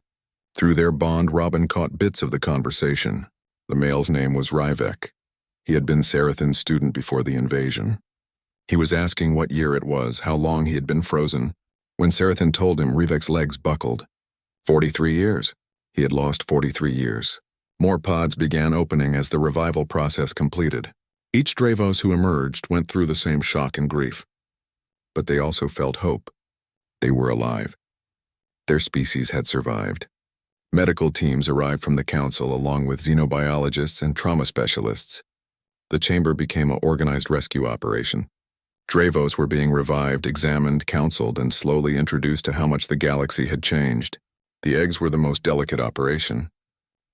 S1: Through their bond, Robin caught bits of the conversation. The male's name was Ryvek. He had been Sarathan's student before the invasion. He was asking what year it was, how long he had been frozen. When Sarathan told him, Ryvek's legs buckled. 43 years. He had lost 43 years. More pods began opening as the revival process completed. Each Davos who emerged went through the same shock and grief. But they also felt hope. They were alive. Their species had survived. Medical teams arrived from the Council along with xenobiologists and trauma specialists. The chamber became an organized rescue operation. Davos were being revived, examined, counseled, and slowly introduced to how much the galaxy had changed. The eggs were the most delicate operation.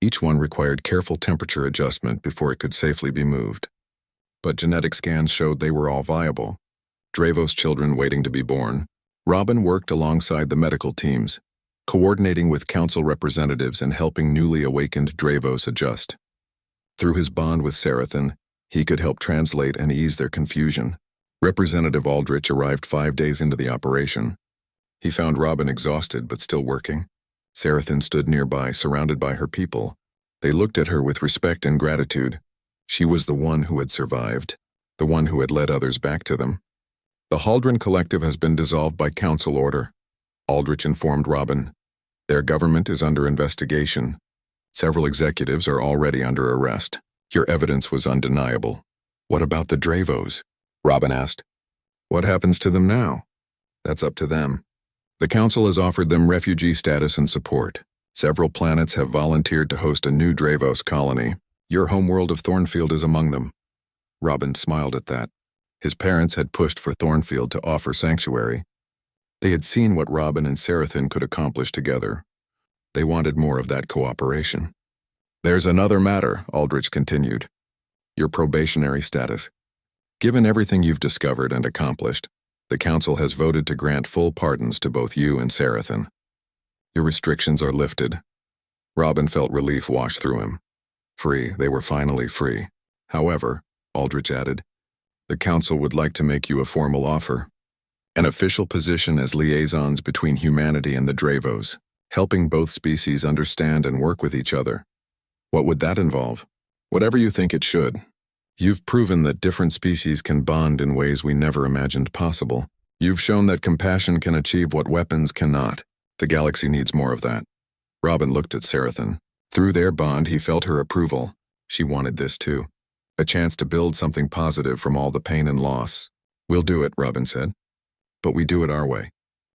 S1: Each one required careful temperature adjustment before it could safely be moved. But genetic scans showed they were all viable. Davos children waiting to be born. Robin worked alongside the medical teams, coordinating with council representatives and helping newly awakened Davos adjust. Through his bond with Sarathan, he could help translate and ease their confusion. Representative Aldrich arrived 5 days into the operation. He found Robin exhausted but still working. Sarathan stood nearby, surrounded by her people. They looked at her with respect and gratitude. She was the one who had survived, the one who had led others back to them. The Hauldron Collective has been dissolved by council order. Aldrich informed Robin. Their government is under investigation. Several executives are already under arrest. Your evidence was undeniable. What about the Davos? Robin asked. What happens to them now? That's up to them. The Council has offered them refugee status and support. Several planets have volunteered to host a new Davos colony. Your homeworld of Thornfield is among them. Robin smiled at that. His parents had pushed for Thornfield to offer sanctuary. They had seen what Robin and Sarathan could accomplish together. They wanted more of that cooperation. There's another matter, Aldrich continued. Your probationary status. Given everything you've discovered and accomplished, the Council has voted to grant full pardons to both you and Sarathan. Your restrictions are lifted. Robin felt relief wash through him. Free, they were finally free. However, Aldrich added, the Council would like to make you a formal offer. An official position as liaisons between humanity and the Davos, helping both species understand and work with each other. What would that involve? Whatever you think it should. You've proven that different species can bond in ways we never imagined possible. You've shown that compassion can achieve what weapons cannot. The galaxy needs more of that. Robin looked at Sarathan. Through their bond, he felt her approval. She wanted this too. A chance to build something positive from all the pain and loss. We'll do it, Robin said. But we do it our way.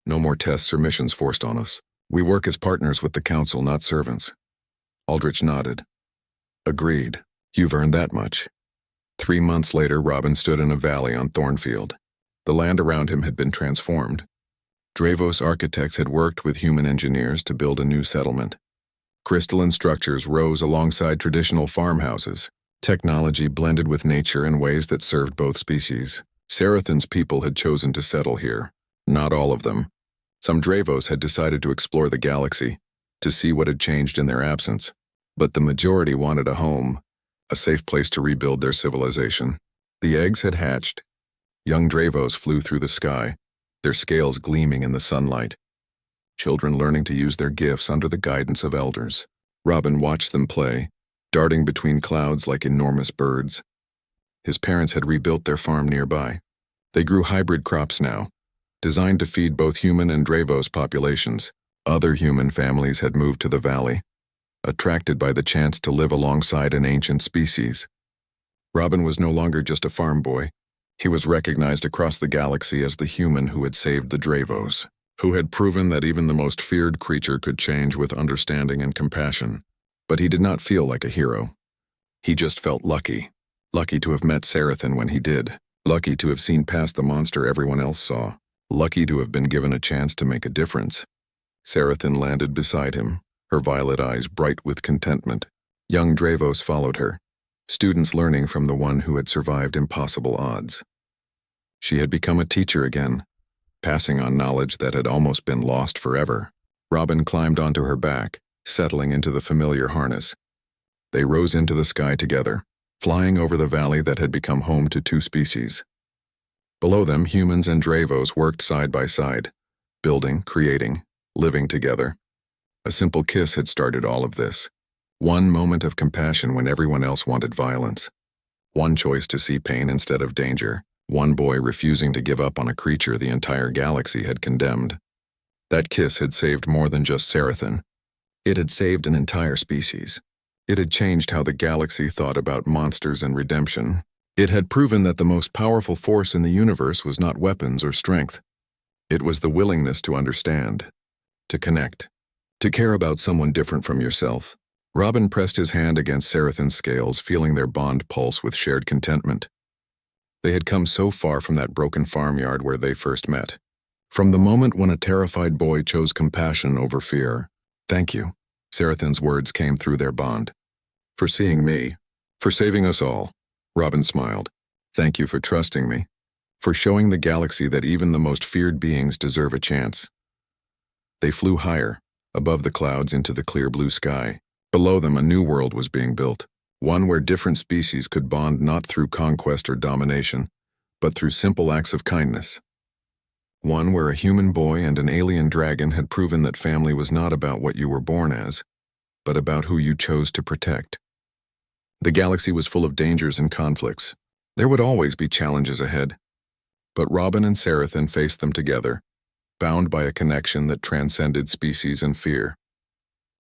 S1: No more tests or missions forced on us. We work as partners with the Council, not servants. Aldrich nodded. Agreed. You've earned that much. 3 months later, Robin stood in a valley on Thornfield. The land around him had been transformed. Davos architects had worked with human engineers to build a new settlement. Crystalline structures rose alongside traditional farmhouses. Technology blended with nature in ways that served both species. Sarathan's people had chosen to settle here. Not all of them. Some Davos had decided to explore the galaxy, to see what had changed in their absence. But the majority wanted a home, a safe place to rebuild their civilization. The eggs had hatched. Young Davos flew through the sky, their scales gleaming in the sunlight. Children learning to use their gifts under the guidance of elders. Robin watched them play, darting between clouds like enormous birds. His parents had rebuilt their farm nearby. They grew hybrid crops now, designed to feed both human and Davos populations. Other human families had moved to the valley, attracted by the chance to live alongside an ancient species. Robin was no longer just a farm boy. He was recognized across the galaxy as the human who had saved the Davos, who had proven that even the most feared creature could change with understanding and compassion. But he did not feel like a hero. He just felt lucky. Lucky to have met Sarathan when he did. Lucky to have seen past the monster everyone else saw. Lucky to have been given a chance to make a difference. Sarathan landed beside him, her violet eyes bright with contentment. Young Davos followed her, students learning from the one who had survived impossible odds. She had become a teacher again, passing on knowledge that had almost been lost forever. Robin climbed onto her back, settling into the familiar harness. They rose into the sky together, flying over the valley that had become home to 2 species. Below them, humans and Davos worked side by side, building, creating, living together. A simple kiss had started all of this. One moment of compassion when everyone else wanted violence. One choice to see pain instead of danger. One boy refusing to give up on a creature the entire galaxy had condemned. That kiss had saved more than just Sarathan. It had saved an entire species. It had changed how the galaxy thought about monsters and redemption. It had proven that the most powerful force in the universe was not weapons or strength. It was the willingness to understand, to connect, to care about someone different from yourself. Robin pressed his hand against Sarathan's scales, feeling their bond pulse with shared contentment. They had come so far from that broken farmyard where they first met. From the moment when a terrified boy chose compassion over fear. Thank you, Sarathan's words came through their bond. For seeing me, for saving us all. Robin smiled. Thank you for trusting me, for showing the galaxy that even the most feared beings deserve a chance. They flew higher, above the clouds into the clear blue sky. Below them, a new world was being built, one where different species could bond not through conquest or domination, but through simple acts of kindness. One where a human boy and an alien dragon had proven that family was not about what you were born as, but about who you chose to protect. The galaxy was full of dangers and conflicts. There would always be challenges ahead. But Robin and Sarathan faced them together, bound by a connection that transcended species and fear.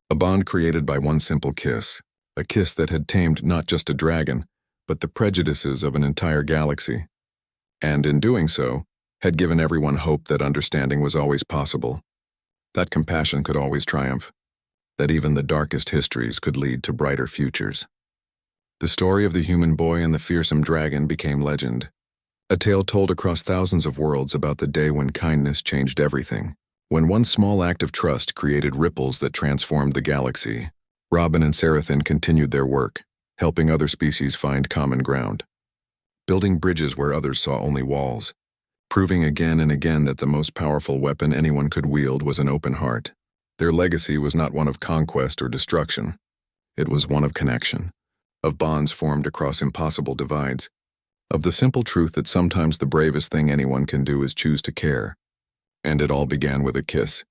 S1: A bond created by one simple kiss, a kiss that had tamed not just a dragon, but the prejudices of an entire galaxy. And in doing so, had given everyone hope that understanding was always possible, that compassion could always triumph, that even the darkest histories could lead to brighter futures. The story of the human boy and the fearsome dragon became legend, a tale told across thousands of worlds about the day when kindness changed everything, when one small act of trust created ripples that transformed the galaxy. Robin and Sarathan continued their work, helping other species find common ground, building bridges where others saw only walls, proving again and again that the most powerful weapon anyone could wield was an open heart. Their legacy was not one of conquest or destruction. It was one of connection, of bonds formed across impossible divides, of the simple truth that sometimes the bravest thing anyone can do is choose to care. And it all began with a kiss.